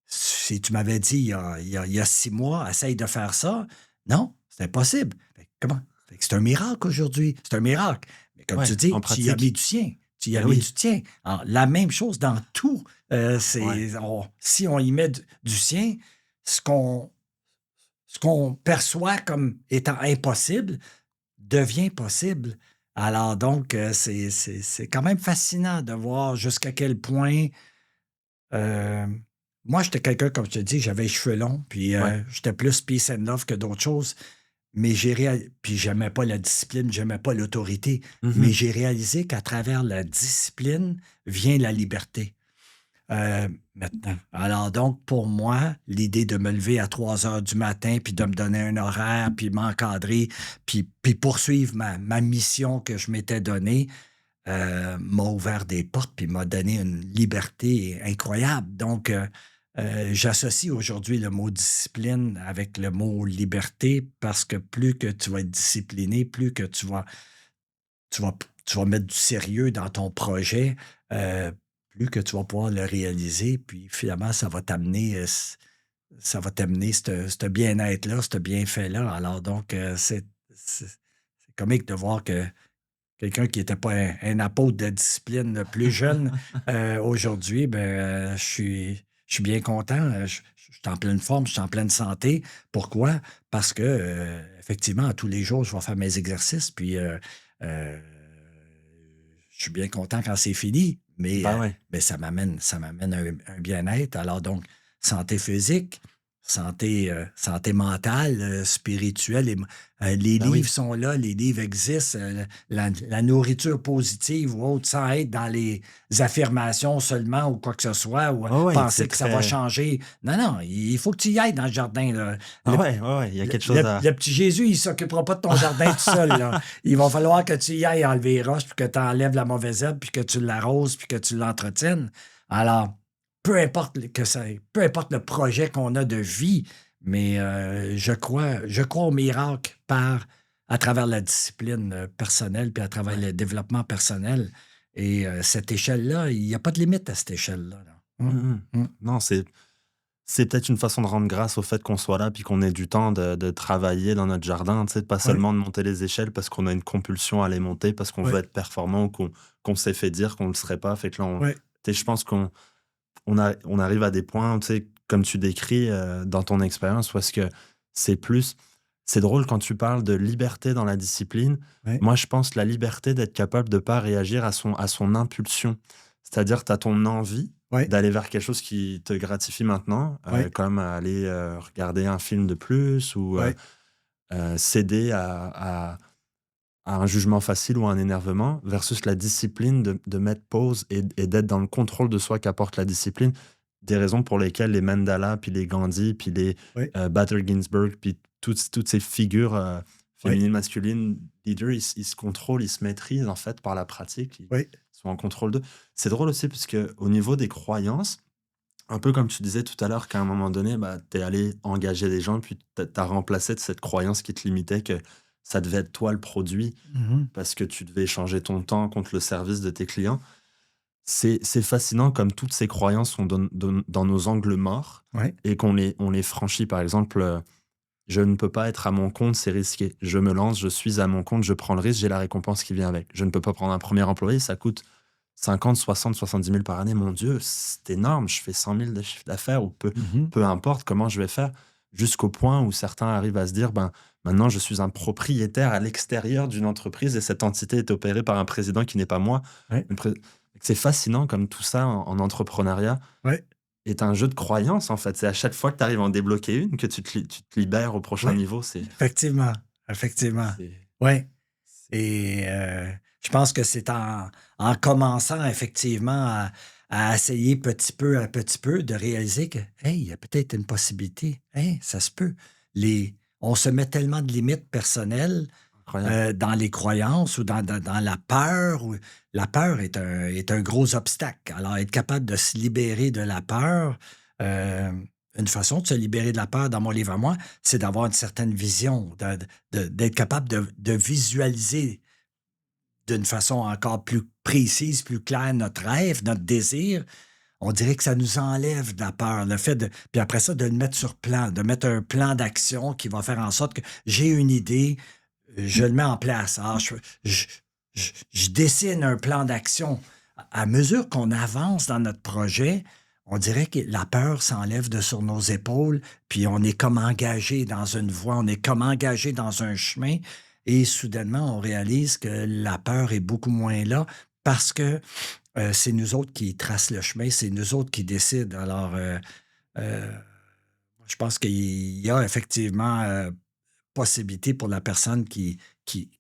si tu m'avais dit il y a 6 mois, essaye de faire ça, non, c'est impossible. Fait que comment? Fait que c'est un miracle aujourd'hui. C'est un miracle. Mais comme Ouais, tu en dis, tu y as mis pratique. du sien. Tu y as Ben mis oui. du tien. Alors, la même chose dans tout. Ouais. Si on y met du sien, ce qu'on ce qu'on perçoit comme étant impossible devient possible. Alors donc, c'est quand même fascinant de voir jusqu'à quel point moi, j'étais quelqu'un, comme je te dis, j'avais les cheveux longs, puis Ouais. j'étais plus peace and love que d'autres choses. Mais puis j'aimais pas la discipline, j'aimais pas l'autorité. Mais Mmh. j'ai réalisé qu'à travers la discipline vient la liberté. Maintenant. Alors donc, pour moi, l'idée de me lever à 3 heures du matin, puis de me donner un horaire, puis m'encadrer, puis poursuivre ma mission que je m'étais donnée, m'a ouvert des portes puis m'a donné une liberté incroyable. Donc, j'associe aujourd'hui le mot discipline avec le mot liberté parce que plus que tu vas être discipliné, plus que tu vas mettre du sérieux dans ton projet, heu, plus que tu vas pouvoir le réaliser. Puis finalement, ça va t'amener ce bien-être-là, ce bienfait-là. Alors donc, c'est comique de voir que quelqu'un qui n'était pas un apôtre de discipline plus jeune, aujourd'hui, ben, je suis bien content. Je suis en pleine forme, je suis en pleine santé. Pourquoi? Parce que, effectivement, tous les jours, je vais faire mes exercices, puis, heu, je suis bien content quand c'est fini, Bah ouais. mais ça m'amène un bien-être. Alors donc, santé physique, santé mentale, spirituelle, les Bah livres oui. sont là, les livres existent, la nourriture positive ou autre, sans être dans les affirmations seulement ou quoi que ce soit, ou Ouais, ouais, penser c'est que ça va très changer. Non, non, il faut que tu y ailles dans le jardin, là. ah Le ouais, ouais, ouais, il y a le quelque chose le à le petit Jésus, il s'occupera pas de ton jardin tout seul, là. Il va falloir que tu y ailles enlever les roches, puis que tu enlèves la mauvaise herbe, puis que tu l'arroses, puis que tu l'entretiennes. Alors, peu importe le projet qu'on a de vie, mais je crois au miracle à travers la discipline, personnelle, puis à travers ouais. le développement personnel. Et cette échelle-là, il y a pas de limite à cette échelle-là, là. Mmh mh. Mmh. Non, c'est peut-être une façon de rendre grâce au fait qu'on soit là, puis qu'on ait du temps de travailler dans notre jardin, tu sais, pas Oui, seulement de monter les échelles parce qu'on a une compulsion à les monter, parce qu'on veut oui, être performant ou qu'on s'est fait dire qu'on ne le serait pas. Fait que là, oui, tu sais, je pense on arrive à des points, tu sais, comme tu décris, dans ton expérience, parce que c'est plus c'est drôle quand tu parles de liberté dans la discipline. oui, Moi, je pense la liberté d'être capable de pas réagir à son impulsion. C'est-à-dire, tu as ton envie oui, d'aller vers quelque chose qui te gratifie maintenant, oui, comme aller, regarder un film de plus ou, oui, céder à un jugement facile ou un énervement versus la discipline de mettre pause et d'être dans le contrôle de soi qu'apporte la discipline. Des raisons pour lesquelles les Mandela, puis les Gandhi, puis les oui, Bader Ginsburg, puis toutes ces figures Oui, féminine, masculine, leader, ils se contrôlent, ils se maîtrisent en fait par la pratique, ils oui. sont en contrôle d'eux. C'est drôle aussi parce que au niveau des croyances, un peu comme tu disais tout à l'heure qu'à un moment donné, bah, tu es allé engager des gens, puis tu as remplacé de cette croyance qui te limitait que ça devait être toi le produit Mhm. parce que tu devais échanger ton temps contre le service de tes clients. C'est fascinant comme toutes ces croyances sont dans nos angles morts Oui. et on les franchit. Par exemple, je ne peux pas être à mon compte, c'est risqué. Je me lance, je suis à mon compte, je prends le risque, j'ai la récompense qui vient avec. Je ne peux pas prendre un premier employé, ça coûte 50, 60, 70 000 par année. Mon Dieu, c'est énorme. Je fais 100 000 de chiffre d'affaires ou Mhm. peu importe comment je vais faire. Jusqu'au point où certains arrivent à se dire, ben, maintenant, je suis un propriétaire à l'extérieur d'une entreprise et cette entité est opérée par un président qui n'est pas moi. Oui. C'est fascinant comme tout ça en entrepreneuriat Oui. est un jeu de croyances, en fait. C'est à chaque fois que tu arrives à en débloquer une que tu te libères au prochain Oui. niveau. Effectivement. Effectivement. C'est- Oui. c'est- Et je pense que c'est en commençant effectivement à essayer petit peu à petit peu de réaliser que, hey, il y a peut-être une possibilité. Hey, ça se peut. On se met tellement de limites personnelles incroyable. dans les croyances ou dans la peur. La peur est un gros obstacle. Alors, être capable de se libérer de la peur, euh, une façon de se libérer de la peur dans mon livre à moi, c'est d'avoir une certaine vision, d'être capable de visualiser d'une façon encore plus précise, plus claire notre rêve, notre désir. On dirait que ça nous enlève de la peur, le fait de puis après ça, de le mettre sur plan, de mettre un plan d'action qui va faire en sorte que j'ai une idée, je le mets en place. Alors je dessine un plan d'action. À mesure qu'on avance dans notre projet, on dirait que la peur s'enlève de sur nos épaules, puis on est comme engagé dans une voie, on est comme engagé dans un chemin, et soudainement, on réalise que la peur est beaucoup moins là parce que c'est nous autres qui tracent le chemin, c'est nous autres qui décident. Alors, euh, je pense qu'il y a effectivement possibilité pour la personne qui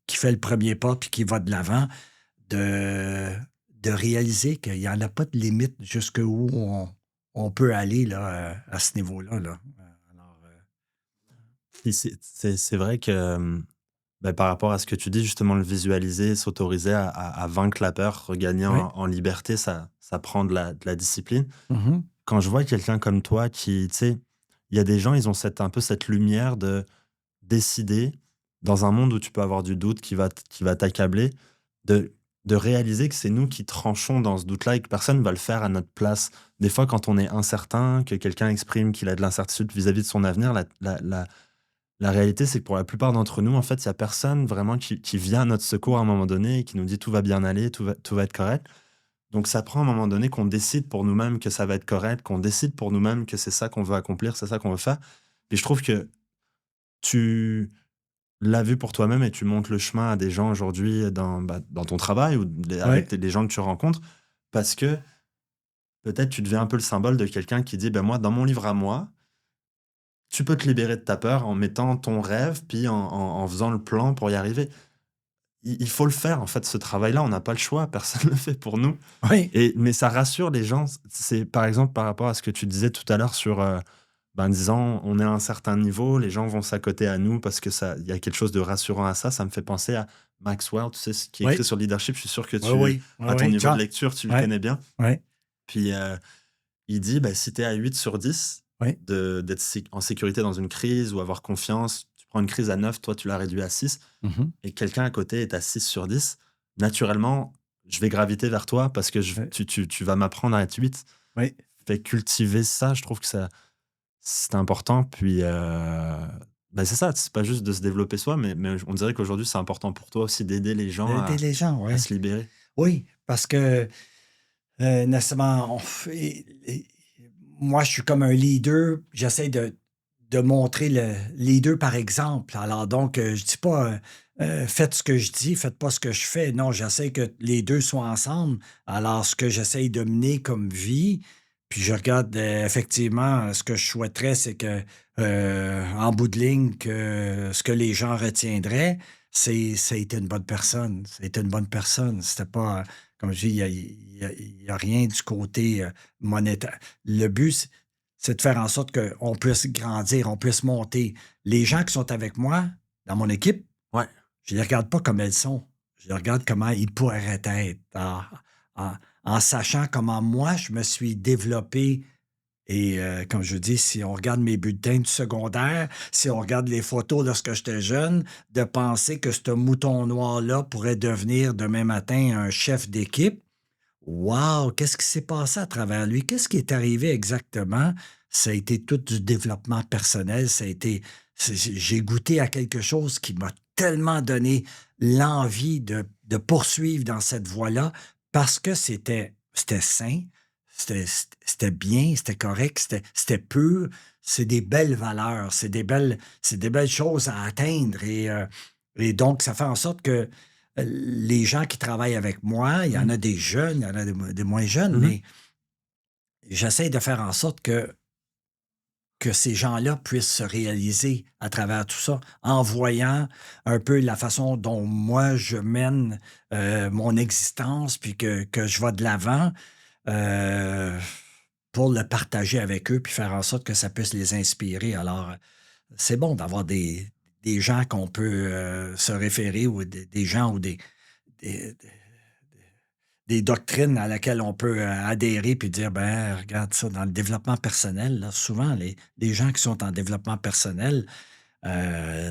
fait le premier pas puis qui va de l'avant de, de réaliser qu'il n'y en a pas de limite jusqu'où on peut aller là, à ce niveau-là. Là. Alors, Puis c'est vrai que bah, par rapport à ce que tu dis, justement, le visualiser, s'autoriser à vaincre la peur, regagner oui. en liberté, ça prend de la discipline. Mhm. Quand je vois quelqu'un comme toi qui, tu sais, il y a des gens, ils ont un peu cette lumière de décider, dans un monde où tu peux avoir du doute qui va t'accabler, de, de réaliser que c'est nous qui tranchons dans ce doute-là et que personne ne va le faire à notre place. Des fois, quand on est incertain, que quelqu'un exprime qu'il a de l'incertitude vis-à-vis de son avenir, la réalité, c'est que pour la plupart d'entre nous, en fait, il y a personne vraiment qui vient à notre secours à un moment donné et qui nous dit: «Tout va bien aller, tout va être correct». Donc ça prend un moment donné qu'on décide pour nous-mêmes que ça va être correct, qu'on décide pour nous-mêmes que c'est ça qu'on veut accomplir, c'est ça qu'on veut faire. Et je trouve que tu l'as vu pour toi-même et tu montres le chemin à des gens aujourd'hui dans ton travail ou Oui. avec les gens que tu rencontres parce que peut-être tu deviens un peu le symbole de quelqu'un qui dit: «Ben moi, dans mon livre à moi, tu peux te libérer de ta peur en mettant ton rêve, puis en faisant le plan pour y arriver». Il faut le faire, en fait, ce travail-là, on n'a pas le choix, personne ne le fait pour nous. Oui. Mais ça rassure les gens. C'est par exemple par rapport à ce que tu disais tout à l'heure sur, disant on est à un certain niveau, les gens vont s'accoter à nous parce que ça il y a quelque chose de rassurant à ça. Ça me fait penser à Maxwell, tu sais, ce qui est écrit Oui. sur le leadership. Je suis sûr que Oui. Oui. Oui. à ton Oui. niveau de John. lecture, tu le Oui. connais bien. Oui. Puis, il dit, bah, si tu es à 8 sur 10 Oui. d'être en sécurité dans une crise ou avoir confiance, tu prends une crise à 9, toi, tu l'as réduit à 6 Mhm. et quelqu'un à côté est à 6 sur 10, naturellement, je vais graviter vers toi parce que Oui. tu vas m'apprendre à être 8. Oui. Fait cultiver ça, je trouve que c'est important. Puis, c'est ça, c'est pas juste de se développer soi, mais on dirait qu'aujourd'hui, c'est important pour toi aussi d'aider les gens D'aider les gens, à oui. se libérer. Oui, parce que nécessairement, moi, je suis comme un leader. J'essaie de montrer le leader par exemple. Alors donc, je dis pas faites ce que je dis, faites pas ce que je fais. Non, j'essaie que les deux soient ensemble. Alors, ce que j'essaie de mener comme vie, puis je regarde effectivement, ce que je souhaiterais, c'est que en bout de ligne, que ce que les gens retiendraient, c'est ça a été une bonne personne. Ça a été une bonne personne. C'était pas, comme je dis, il y a rien du côté monétaire. Le but, c'est de faire en sorte qu'on puisse grandir, on puisse monter. Les gens qui sont avec moi, dans mon équipe, Ouais. Je les regarde pas comme elles sont. Je les regarde comment ils pourraient être en en sachant comment moi je me suis développé et comme je dis, si on regarde mes bulletins du secondaire, si on regarde les photos lorsque j'étais jeune, de penser que ce mouton noir-là pourrait devenir demain matin un chef d'équipe. Wow! Qu'est-ce qui s'est passé à travers lui? Qu'est-ce qui est arrivé exactement? Ça a été tout du développement personnel, ça a été j'ai goûté à quelque chose qui m'a tellement donné l'envie de poursuivre dans cette voie-là parce que c'était sain, c'était bien, c'était correct, c'était pur. C'est des belles valeurs, c'est des belles choses à atteindre et donc ça fait en sorte que les gens qui travaillent avec moi, il y en Mmh. a des jeunes, il y en a des moins jeunes, Mmh. mais j'essaie de faire en sorte que ces gens-là puissent se réaliser à travers tout ça, en voyant un peu la façon dont moi je mène mon existence, puis que je vais de l'avant euh, pour le partager avec eux, puis faire en sorte que ça puisse les inspirer. Alors, c'est bon d'avoir des gens qu'on peut se référer ou des gens ou des, des doctrines à laquelle on peut adhérer puis dire, ben, regarde ça, dans le développement personnel, là, souvent, les gens qui sont en développement personnel,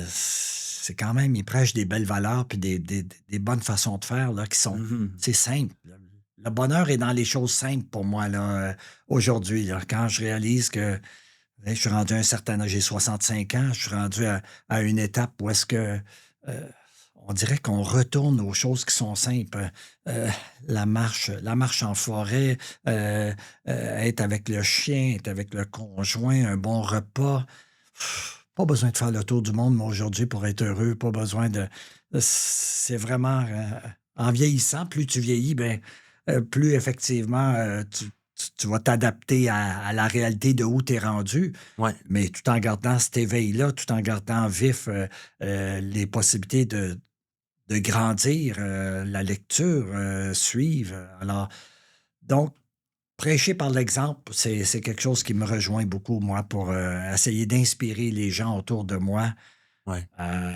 c'est quand même, ils prêchent des belles valeurs puis des bonnes façons de faire là, qui sont, Mmh. c'est simple. Le bonheur est dans les choses simples pour moi là, aujourd'hui. Là, quand je réalise que je suis rendu à un certain âge, j'ai 65 ans, je suis rendu à une étape où est-ce que euh, on dirait qu'on retourne aux choses qui sont simples. Euh, la marche en forêt, être avec le chien, être avec le conjoint, un bon repas. Pas besoin de faire le tour du monde, moi, aujourd'hui, pour être heureux. Pas besoin c'est vraiment... en vieillissant, plus tu vieillis, ben, plus effectivement, tu vas t'adapter à la réalité de où tu es rendu, Ouais. mais tout en gardant cet éveil-là, tout en gardant vif les possibilités de grandir, la lecture, suivre. Alors, donc, prêcher par l'exemple, c'est quelque chose qui me rejoint beaucoup, moi, pour essayer d'inspirer les gens autour de moi Ouais. à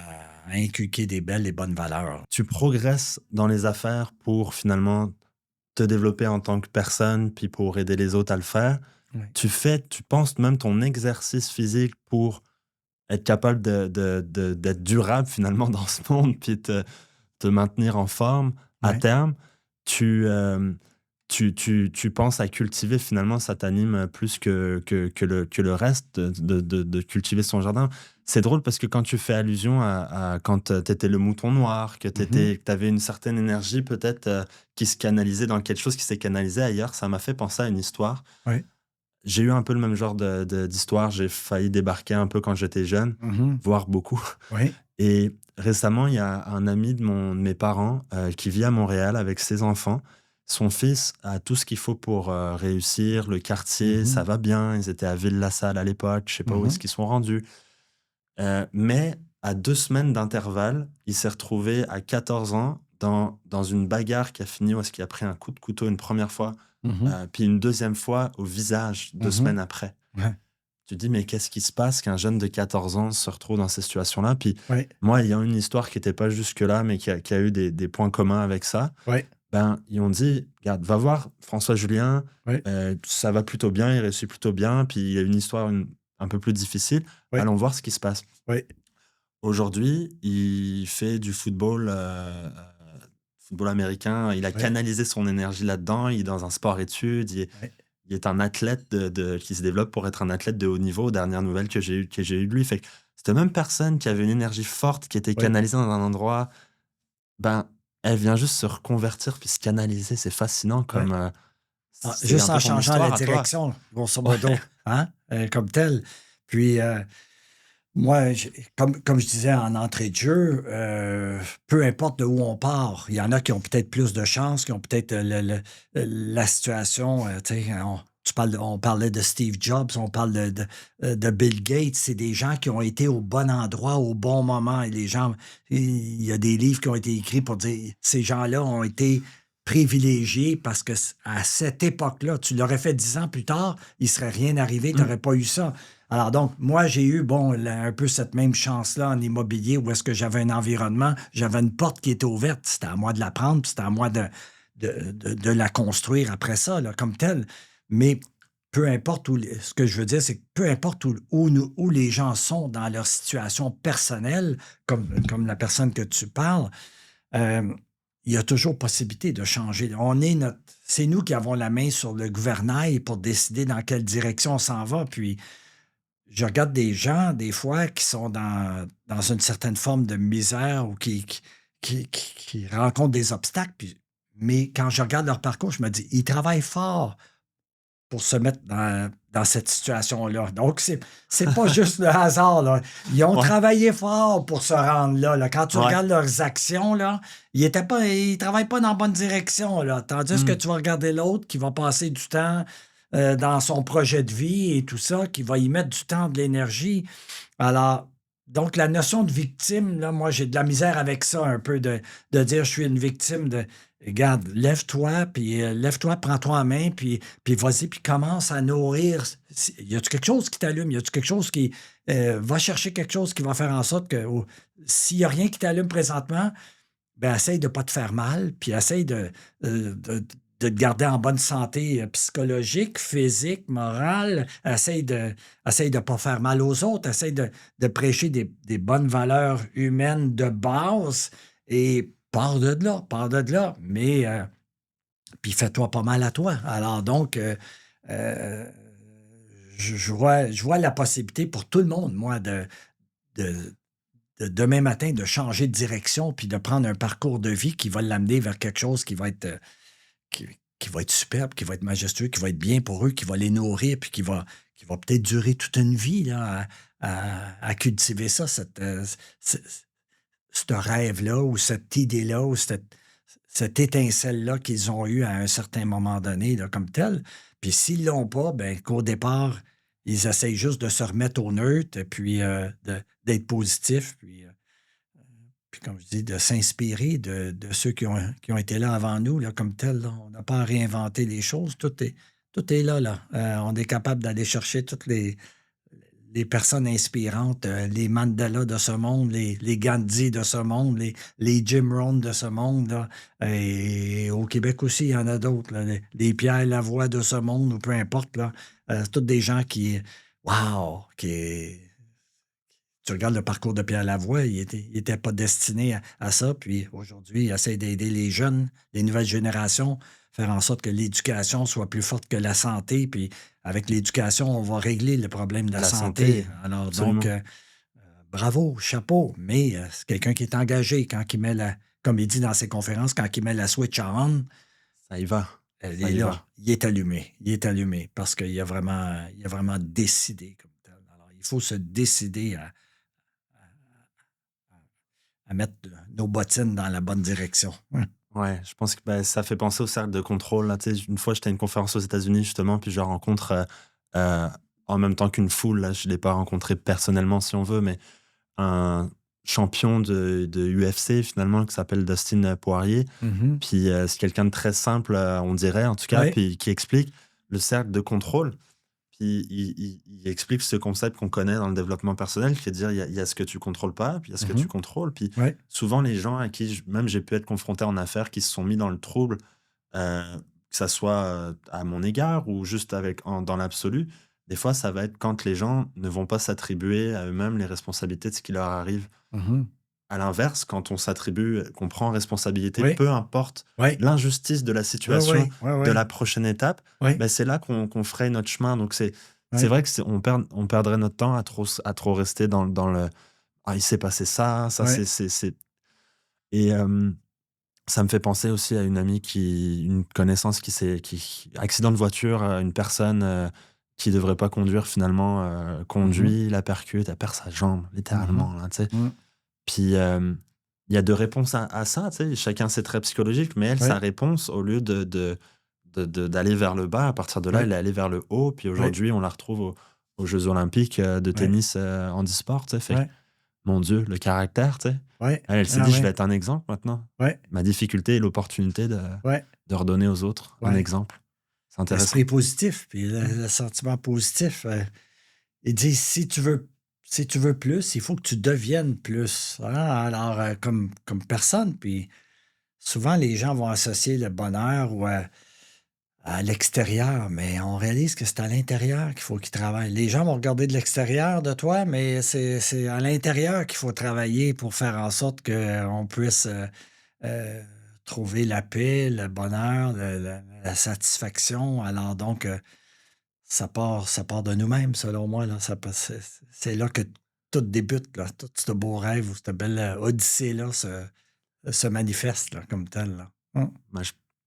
inculquer des belles et bonnes valeurs. Tu progresses dans les affaires pour finalement te développer en tant que personne, puis pour aider les autres à le faire. Oui. Tu penses même ton exercice physique pour être capable d'être durable finalement dans ce monde, puis te maintenir en forme à Ouais. terme. Tu, tu penses à cultiver finalement, ça t'anime plus que le reste de cultiver son jardin. C'est drôle parce que quand tu fais allusion à quand tu étais le mouton noir, que Mhm. tu avais une certaine énergie peut-être qui se canalisait dans quelque chose qui s'est canalisé ailleurs, ça m'a fait penser à une histoire. Oui. J'ai eu un peu le même genre d'histoire. J'ai failli débarquer un peu quand j'étais jeune, Mhm. voire beaucoup. Oui. Et récemment, il y a un ami de mes parents qui vit à Montréal avec ses enfants. Son fils a tout ce qu'il faut pour réussir. Le quartier, ça Mhm. va bien. Ils étaient à Ville-la-Salle à l'époque. Je sais pas où est-ce Mhm. qu'ils sont rendus. Mais à 2 semaines d'intervalle, il s'est retrouvé à 14 ans dans une bagarre qui a fini où est-ce qu'il a pris un coup de couteau une première fois, Mhm. puis une deuxième fois au visage 2 semaines Mhm. après. Ouais. Tu te dis, mais qu'est-ce qui se passe qu'un jeune de 14 ans se retrouve dans ces situations-là? Puis Oui. moi, il y a une histoire qui n'était pas jusque-là, mais qui a eu des points communs avec ça. Oui. Ben, ils ont dit, regarde, va voir François Julien, Oui. ça va plutôt bien, il réussit plutôt bien, puis il y a une histoire un peu plus difficile. Oui. Allons voir ce qui se passe. Oui. Aujourd'hui, il fait du football, football américain. Il a Oui. canalisé son énergie là-dedans. Il est dans un sport-études. Oui. Il est un athlète qui se développe pour être un athlète de haut niveau, aux dernières nouvelles que j'ai eues de lui. Fait que cette même personne qui avait une énergie forte, qui était Oui. canalisée dans un endroit, ben, elle vient juste se reconvertir puis se canaliser. C'est fascinant Oui. comme, Ah, c'est un juste en peu ton changeant la histoire à toi. direction, grosso Ouais, modo, hein, comme tel. Puis, moi, comme je disais en entrée de jeu, peu importe de où on part, il y en a qui ont peut-être plus de chance, qui ont peut-être la situation, tu sais, on parlait de Steve Jobs, on parle de Bill Gates, c'est des gens qui ont été au bon endroit au bon moment. Et les gens, il y a des livres qui ont été écrits pour dire ces gens-là ont été privilégiés parce que à cette époque-là, tu l'aurais fait 10 ans plus tard, il ne serait rien arrivé, tu mmh, n'aurais pas eu ça. Alors donc, moi, j'ai eu, bon, un peu cette même chance-là en immobilier où est-ce que j'avais un environnement, j'avais une porte qui était ouverte. C'était à moi de la prendre, puis c'était à moi de la construire après ça, là, comme telle. Mais peu importe ce que je veux dire, c'est que peu importe où les gens sont dans leur situation personnelle, comme la personne que tu parles, euh, il y a toujours possibilité de changer. C'est nous qui avons la main sur le gouvernail pour décider dans quelle direction on s'en va. Puis, je regarde des gens, des fois, qui sont dans une certaine forme de misère ou qui rencontrent des obstacles. Mais quand je regarde leur parcours, je me dis, ils travaillent fort pour se mettre dans cette situation-là. Donc, c'est pas juste le hasard, là. Ils ont Ouais, travaillé fort pour se rendre là, là. Quand tu ouais. regardes leurs actions, là, ils travaillent pas dans la bonne direction, là. Tandis que Mmh. tu vas regarder l'autre qui va passer du temps dans son projet de vie et tout ça, qui va y mettre du temps, de l'énergie. Alors, donc, la notion de victime, là, moi, j'ai de la misère avec ça un peu, de dire je suis une victime de. Regarde, lève-toi, prends-toi en main, puis vas-y, puis commence à nourrir. Y a-tu quelque chose qui t'allume? Y a-tu quelque chose qui. Va chercher quelque chose qui va faire en sorte que s'il n'y a rien qui t'allume présentement, ben essaye de ne pas te faire mal, puis essaye de te garder en bonne santé psychologique, physique, morale. Essaye de ne pas faire mal aux autres. Essaye de prêcher des bonnes valeurs humaines de base et pars de là. Mais puis fais-toi pas mal à toi. Alors donc, euh, je vois la possibilité pour tout le monde, moi, de, demain matin, de changer de direction puis de prendre un parcours de vie qui va l'amener vers quelque chose qui va être, qui, qui va être superbe, qui va être majestueux, qui va être bien pour eux, qui va les nourrir puis qui va peut-être durer toute une vie là, à cultiver ça, ce ce rêve-là ou cette idée-là ou cette étincelle-là qu'ils ont eue à un certain moment donné là, comme tel. Puis s'ils l'ont pas, ben qu'au départ, ils essayent juste de se remettre au neutre et puis d'être positifs. Puis comme je dis, de s'inspirer de ceux qui ont été là avant nous, là, comme tel. Là. On n'a pas à réinventer les choses. Tout est là, là. On est capable d'aller chercher toutes les personnes inspirantes, les Mandela de ce monde, les Gandhi de ce monde, les Jim Rohn de ce monde. Là. Et au Québec aussi, il y en a d'autres. Là, les Pierre Lavoie de ce monde, ou peu importe. Là. C'est tous des gens qui. Wow! Tu regardes le parcours de Pierre Lavoie, il était pas destiné à ça. Puis aujourd'hui, il essaie d'aider les jeunes, les nouvelles générations, faire en sorte que l'éducation soit plus forte que la santé. Puis avec l'éducation, on va régler le problème de la La santé. santé, Alors donc, absolument. bravo, chapeau. Mais c'est quelqu'un qui est engagé quand il met comme il dit dans ses conférences, quand il met la switch on, Ça y va, elle ça est y là. va. Il est allumé. Il est allumé parce qu'il a vraiment décidé comme tel. Alors, il faut se décider à mettre nos bottines dans la bonne direction. Ouais. Ouais, je pense que, bah, ça fait penser au cercle de contrôle, là. Tu sais, une fois, j'étais à une conférence aux États-Unis, justement, puis je rencontre, heu, en même temps qu'une foule, là, je l'ai pas rencontré personnellement, si on veut, mais un champion de UFC, finalement, qui s'appelle Dustin Poirier. Mhm. Puis, c'est quelqu'un de très simple, on dirait, en tout cas, Oui. puis qui explique le cercle de contrôle. Puis il explique ce concept qu'on connaît dans le développement personnel, qui est de dire il y a ce que tu contrôles pas, puis il y a ce que tu Mhm. contrôles. Puis Oui. souvent, les gens à qui même j'ai pu être confronté en affaires, qui se sont mis dans le trouble, que ça soit à mon égard ou juste dans l'absolu, des fois, ça va être quand les gens ne vont pas s'attribuer à eux-mêmes les responsabilités de ce qui leur arrive. Mhm. À l'inverse, quand on s'attribue, qu'on prend responsabilité, Oui. peu importe Oui. l'injustice de la Oui. situation, Oui. Oui. de Oui. la prochaine étape, Oui. ben c'est là qu'on ferait notre chemin. Donc c'est Oui. vrai que on perdrait notre temps à trop rester dans le ah, il s'est passé ça, ça Oui. c'est. Et ça me fait penser aussi à une connaissance accident de voiture, une personne qui devrait pas conduire finalement, Mhm. conduit, la percute, elle perd sa jambe, Mhm. littéralement, là, tu sais. Mhm. Puis, il y a 2 réponses à ça, tu sais, chacun ses traits psychologiques, mais elle, sa Oui. réponse, au lieu d'aller vers le bas, à partir de là, Oui. elle est allée vers le haut, puis Oui. aujourd'hui, on la retrouve aux Jeux olympiques, de Oui. tennis, handisport, tu sais, fait que, Oui. mon Dieu, le caractère, tu sais. Oui. Elle s'est Ah dit: «Je oui. vais être un exemple maintenant». Oui. Ma difficulté est l'opportunité de Oui. redonner aux autres un Oui. exemple. C'est intéressant. L'esprit positif, puis le sentiment positif. Ils disent, si tu veux plus, il faut que tu deviennes plus. Hein? Alors, comme personne, puis souvent, les gens vont associer le bonheur à l'extérieur, mais on réalise que c'est à l'intérieur qu'il faut qu'ils travaillent. Les gens vont regarder de l'extérieur de toi, mais c'est à l'intérieur qu'il faut travailler pour faire en sorte qu'on puisse euh, trouver la paix, le bonheur, la satisfaction. Alors donc, ça part de nous-mêmes, selon moi. Là. C'est là que tout débute, là. Tout ce beau rêve ou cette belle odyssée-là se manifeste là, comme tel. Là. Moi,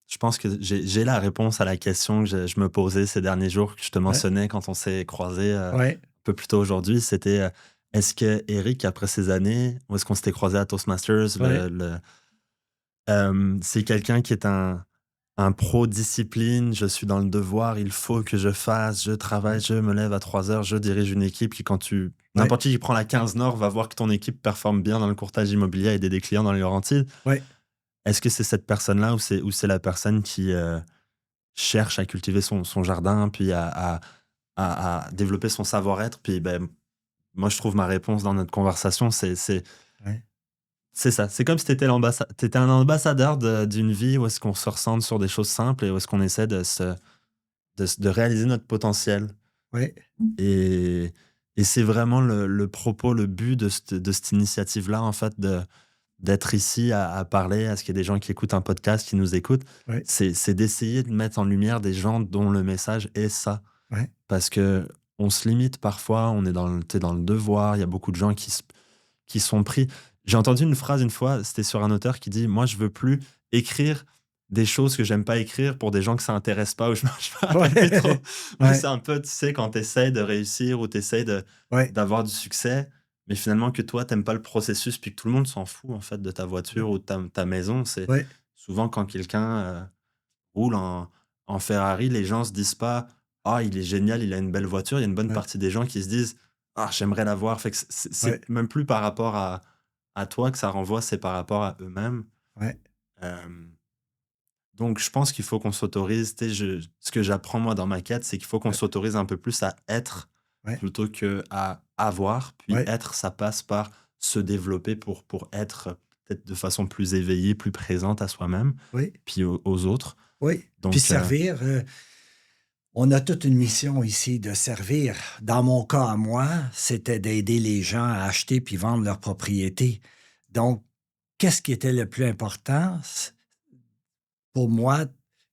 je pense que j'ai la réponse à la question que je me posais ces derniers jours, que je te Ouais, mentionnais quand on s'est croisés un ouais, peu plus tôt aujourd'hui. C'était est-ce que Eric, après ces années, où est-ce qu'on s'était croisés à Toastmasters, ouais, c'est quelqu'un qui est un pro-discipline, je suis dans le devoir, il faut que je fasse, je travaille, ouais, je me lève à 3 heures, je dirige une équipe qui, quand tu. ouais, N'importe qui prend la 15 Nord va voir que ton équipe performe bien dans le courtage immobilier et aider des clients dans les Laurentides. ouais. Est-ce que c'est cette personne-là ou c'est la personne qui cherche à cultiver son jardin, puis à développer son savoir-être? Puis ben, moi, je trouve ma réponse dans notre conversation, Ouais. c'est ça. C'est comme si tu étais, un ambassadeur d'une vie où est-ce qu'on se ressente sur des choses simples et où est-ce qu'on essaie de réaliser notre potentiel. Ouais, Et, et c'est vraiment le propos, le but de cette initiative-là, en fait, d'être ici à parler, à ce qu'il y ait des gens qui écoutent un podcast, qui nous écoutent. ouais, C'est d'essayer de mettre en lumière des gens dont le message est ça. ouais, Parce que on se limite parfois, on est t'es dans le devoir, il y a beaucoup de gens qui sont pris. J'ai entendu une phrase une fois, c'était sur un auteur qui dit: «Moi, je veux plus écrire des choses que j'aime pas écrire pour des gens que ça intéresse pas» ou je me rappelle plus trop. ouais, Mais ouais, c'est un peu, tu sais, quand tu essaies de réussir ou tu essaies ouais, d'avoir du succès, mais finalement que toi, t'aimes pas le processus, puis que tout le monde s'en fout, en fait, de ta ouais, voiture ou de ta maison. C'est ouais, souvent quand quelqu'un, roule en Ferrari, les gens se disent pas: «Ah, il est génial, il a une belle voiture». Il y a une bonne ouais, partie des gens qui se disent: «Ah, j'aimerais l'avoir». Fait que ouais, c'est même plus par rapport à toi que ça renvoie, c'est par rapport à eux-mêmes. ouais, Hem, donc je pense qu'il faut qu'on s'autorise, tu sais, ce que j'apprends moi dans ma quête, c'est qu'il faut qu'on ouais, s'autorise un peu plus à être ouais, plutôt qu'à avoir. Puis ouais, être, ça passe par se développer pour être peut-être de façon plus éveillée, plus présente à soi-même, oui, puis aux autres. oui. Puis Donc servir, on a toute une mission ici de servir. Dans mon cas à moi, c'était d'aider les gens à acheter puis vendre leur propriété. Donc, qu'est-ce qui était le plus important pour moi,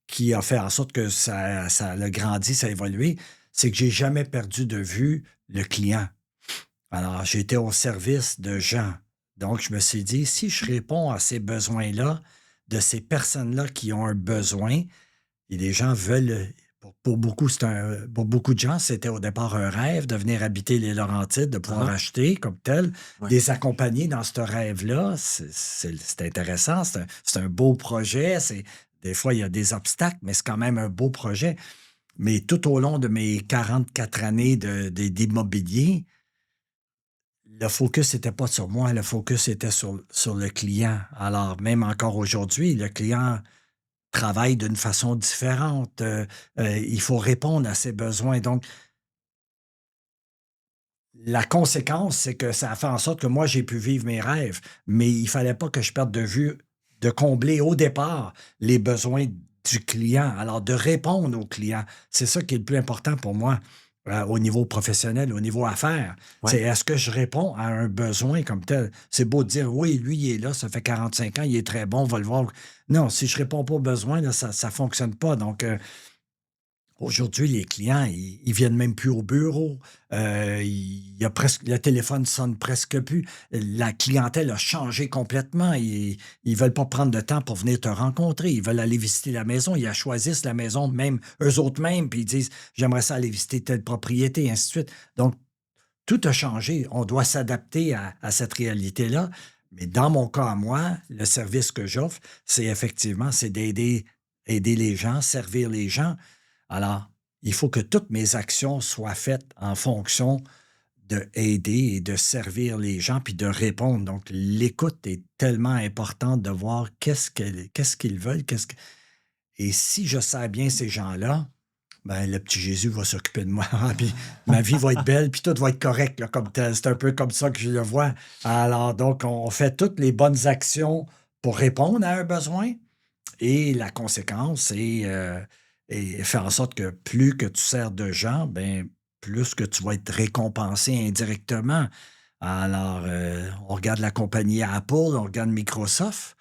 qui a fait en sorte que ça a grandi, ça a évolué, c'est que j'ai jamais perdu de vue le client. Alors, j'étais au service de gens. Donc, je me suis dit, si je réponds à ces besoins-là, de ces personnes-là qui ont un besoin, et les gens veulent, pour beaucoup, pour beaucoup de gens, c'était au départ un rêve de venir habiter les Laurentides, de pouvoir hein, acheter comme tel, ouais. des accompagner dans ce rêve-là. C'est intéressant, c'est un beau projet. Des fois, il y a des obstacles, mais c'est quand même un beau projet. Mais tout au long de mes 44 années d'immobilier, le focus n'était pas sur moi, le focus était sur le client. Alors, même encore aujourd'hui, le client travaille d'une façon différente. Il faut répondre à ses besoins. Donc, la conséquence, c'est que ça a fait en sorte que moi, j'ai pu vivre mes rêves, mais il fallait pas que je perde de vue de combler au départ les besoins du client. Alors, de répondre au client, c'est ça qui est le plus important pour moi. Au niveau professionnel, au niveau affaires, c'est Ouais. est-ce que je réponds à un besoin comme tel? C'est beau de dire, oui, lui, il est là, ça fait 45 ans, il est très bon, on va le voir. Non, si je réponds pas aux besoins, là, ça ne fonctionne pas. Donc, aujourd'hui, les clients, ils viennent même plus au bureau. Il y a presque le téléphone sonne presque plus. La clientèle a changé complètement. Ils veulent pas prendre de temps pour venir te rencontrer. Ils veulent aller visiter la maison. Ils choisissent la maison, même eux autres mêmes, puis ils disent: «J'aimerais ça aller visiter telle propriété», et ainsi de suite. Donc, tout a changé. On doit s'adapter à cette réalité-là. Mais dans mon cas à moi, le service que j'offre, c'est effectivement, c'est aider les gens, servir les gens. Alors, il faut que toutes mes actions soient faites en fonction de aider et de servir les gens, puis de répondre. Donc, l'écoute est tellement importante de voir qu'est-ce qu'ils veulent, et si je sers bien ces gens-là, Ben, le petit Jésus va s'occuper de moi. Puis ma vie va être belle, puis tout va être correct, là, comme tel. C'est un peu comme ça que je le vois. Alors, donc, on fait toutes les bonnes actions pour répondre à un besoin. Et la conséquence et faire en sorte que plus que tu sers de gens, ben, plus que tu vas être récompensé indirectement. Alors, on regarde la compagnie Apple, on regarde Microsoft.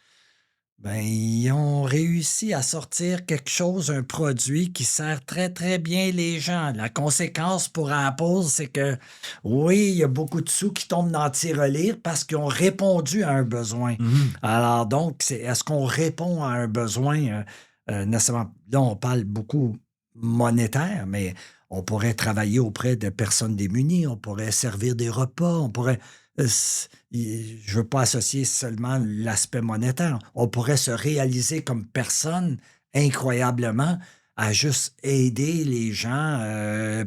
Ben, ils ont réussi à sortir quelque chose, un produit qui sert très, très bien les gens. La conséquence pour Apple, c'est que oui, il y a beaucoup de sous qui tombent dans le tirelire parce qu'ils ont répondu à un besoin. Mmh. Alors donc, est-ce qu'on répond à un besoin, nécessairement là, on parle beaucoup monétaire, mais on pourrait travailler auprès de personnes démunies, on pourrait servir des repas, on pourrait, je veux pas associer seulement l'aspect monétaire. On pourrait se réaliser comme personne incroyablement à juste aider les gens,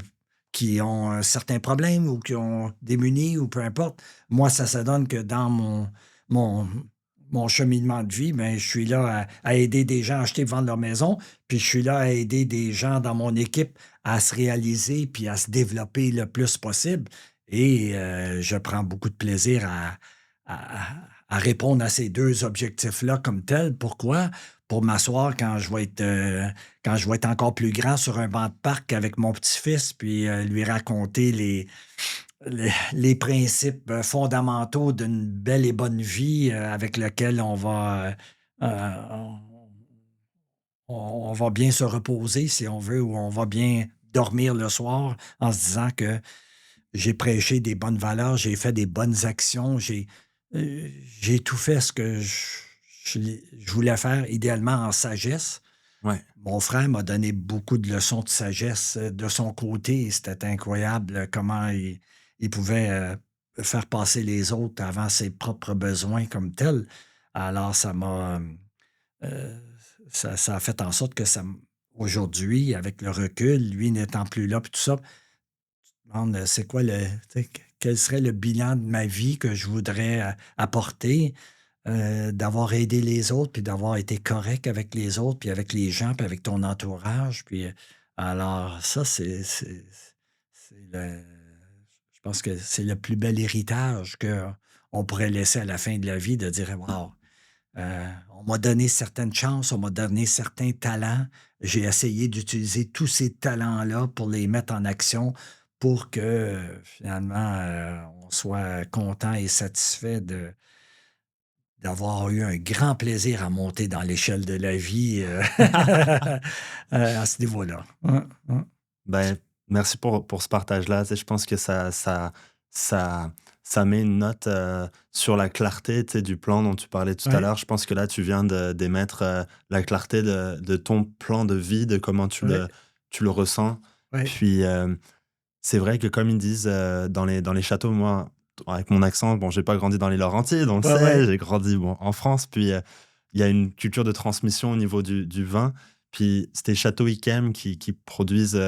qui ont un certain problème ou qui ont démunis ou peu importe. Moi, ça donne que dans mon mon cheminement de vie, ben, je suis là à aider des gens à acheter et vendre leur maison, puis je suis là à aider des gens dans mon équipe à se réaliser puis à se développer le plus possible. Et je prends beaucoup de plaisir à à répondre à ces 2 objectifs-là comme tels. Pourquoi? Pour m'asseoir quand je vais être encore plus grand sur un banc de parc avec mon petit-fils, puis, lui raconter les principes, fondamentaux d'une belle et bonne vie, avec lequel on on va bien se reposer si on veut ou on va bien dormir le soir en se disant que j'ai prêché des bonnes valeurs, j'ai fait des bonnes actions, j'ai tout fait ce que je voulais faire, idéalement en sagesse. Ouais. Mon frère m'a donné beaucoup de leçons de sagesse, de son côté. C'était incroyable, comment il pouvait, faire passer les autres avant ses propres besoins comme tels. Alors ça m'a, ça a fait en sorte que aujourd'hui, avec le recul, lui n'étant plus là puis tout ça, demande, c'est quoi tu sais, quel serait le bilan de ma vie que je voudrais apporter, d'avoir aidé les autres, puis d'avoir été correct avec les autres, puis avec les gens, puis avec ton entourage. Puis, alors, ça, c'est je pense que c'est le plus bel héritage qu'on pourrait laisser à la fin de la vie, de dire, wow, on m'a donné certaines chances, on m'a donné certains talents. J'ai essayé d'utiliser tous ces talents-là pour les mettre en action pour que finalement, on soit content et satisfait d'avoir eu un grand plaisir à monter dans l'échelle de la vie à ce niveau-là. Ben, merci pour ce partage-là. Tu sais, je pense que ça ça met une note, sur la clarté, tu sais, du plan dont tu parlais tout à Oui, l'heure. Je pense que là, tu viens d'émettre, la clarté de ton plan de vie, de comment oui, tu le ressens. oui, Puis, c'est vrai que comme ils disent, dans les châteaux, moi, avec mon accent, bon, j'ai pas grandi dans les Laurentides, on le oui, sait, oui, j'ai grandi, bon, en France. Puis, il y a une culture de transmission au niveau du vin. Puis c'était Château Yquem qui produisent,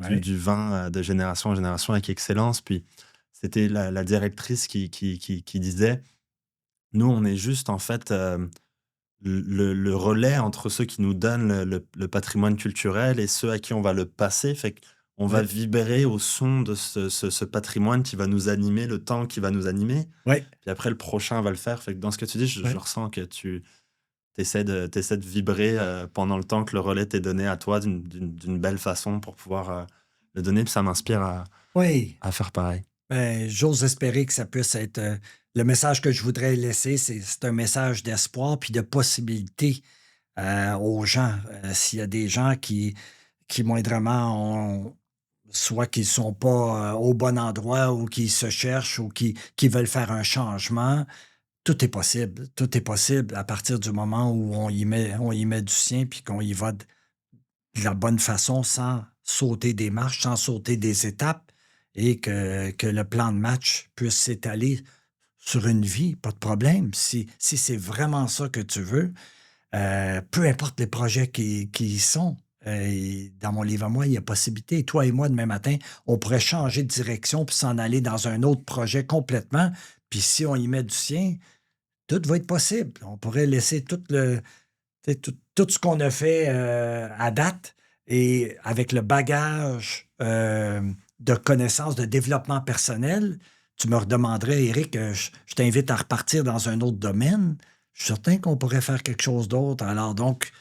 oui, du vin, de génération en génération avec excellence. Puis c'était la directrice qui disait: «Nous, on est juste en fait, le relais entre ceux qui nous donnent le patrimoine culturel et ceux à qui on va le passer. Fait qu'on va oui, vibrer au son de ce patrimoine qui va nous animer le temps qui va nous animer, oui, puis après le prochain va le faire». Fait que dans ce que tu dis, je oui. ressens que tu tu essaies de vibrer, pendant le temps que le relais t'est donné à toi d'une belle façon pour pouvoir, le donner, puis ça m'inspire Oui. à faire pareil. Ben, j'ose espérer que ça puisse être, le message que je voudrais laisser, c'est un message d'espoir puis de possibilité, aux gens. S'il y a des gens qui moindrement ont soit qu'ils sont pas, au bon endroit ou qui se cherchent ou qui veulent faire un changement, tout est possible. Tout est possible à partir du moment où on y met du sien puis qu'on y va de la bonne façon, sans sauter des marches, sans sauter des étapes et que le plan de match puisse s'étaler sur une vie, pas de problème. Si c'est vraiment ça que tu veux, peu importe les projets qui y sont, et dans mon livre à moi, il y a possibilité. Toi et moi, demain matin, on pourrait changer de direction puis s'en aller dans un autre projet complètement. Puis si on y met du sien, tout va être possible. On pourrait laisser tout le tu sais, tout ce qu'on a fait, à date, et avec le bagage de connaissances, de développement personnel, tu me redemanderais, Éric, je t'invite à repartir dans un autre domaine. Je suis certain qu'on pourrait faire quelque chose d'autre. Alors donc,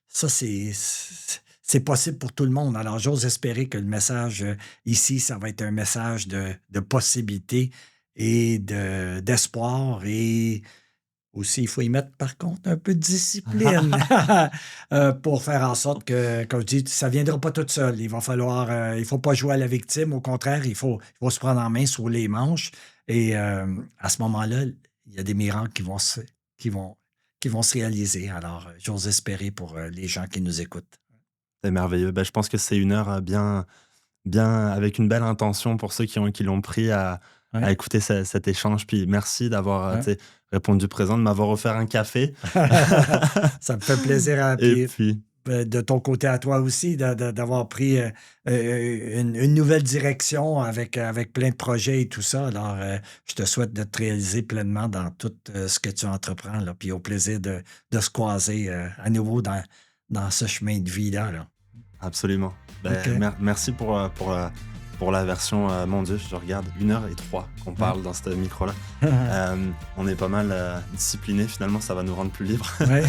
ça, c'est possible pour tout le monde. Alors, j'ose espérer que le message ici, ça va être un message de possibilité et d'espoir. Et aussi, il faut y mettre, par contre, un peu de discipline pour faire en sorte que, comme je dis, ça ne viendra pas tout seul. Il va falloir, il faut pas jouer à la victime. Au contraire, il faut se prendre en main sur les manches. Et à ce moment-là, il y a des miracles qui vont, qui vont se réaliser. Alors, j'ose espérer pour les gens qui nous écoutent. C'est merveilleux. Je pense que c'est une heure bien avec une belle intention pour ceux qui l'ont pris à Ouais, écouter cet échange. Puis merci d'avoir ouais. tu sais, répondu présent, de m'avoir offert un café. Ça me fait plaisir. Et Puis puis, de ton côté à toi aussi, d'avoir pris une nouvelle direction avec plein de projets et tout ça. Alors, je te souhaite de te réaliser pleinement dans tout ce que tu entreprends, là, puis au plaisir de se croiser à nouveau dans ce chemin de vie-là. Là. absolument. OK. Merci pour la version, mon Dieu, je regarde 1h03 qu'on Ouais. parle dans ce micro-là. On est pas mal discipliné, finalement, ça va nous rendre plus libres. Ouais.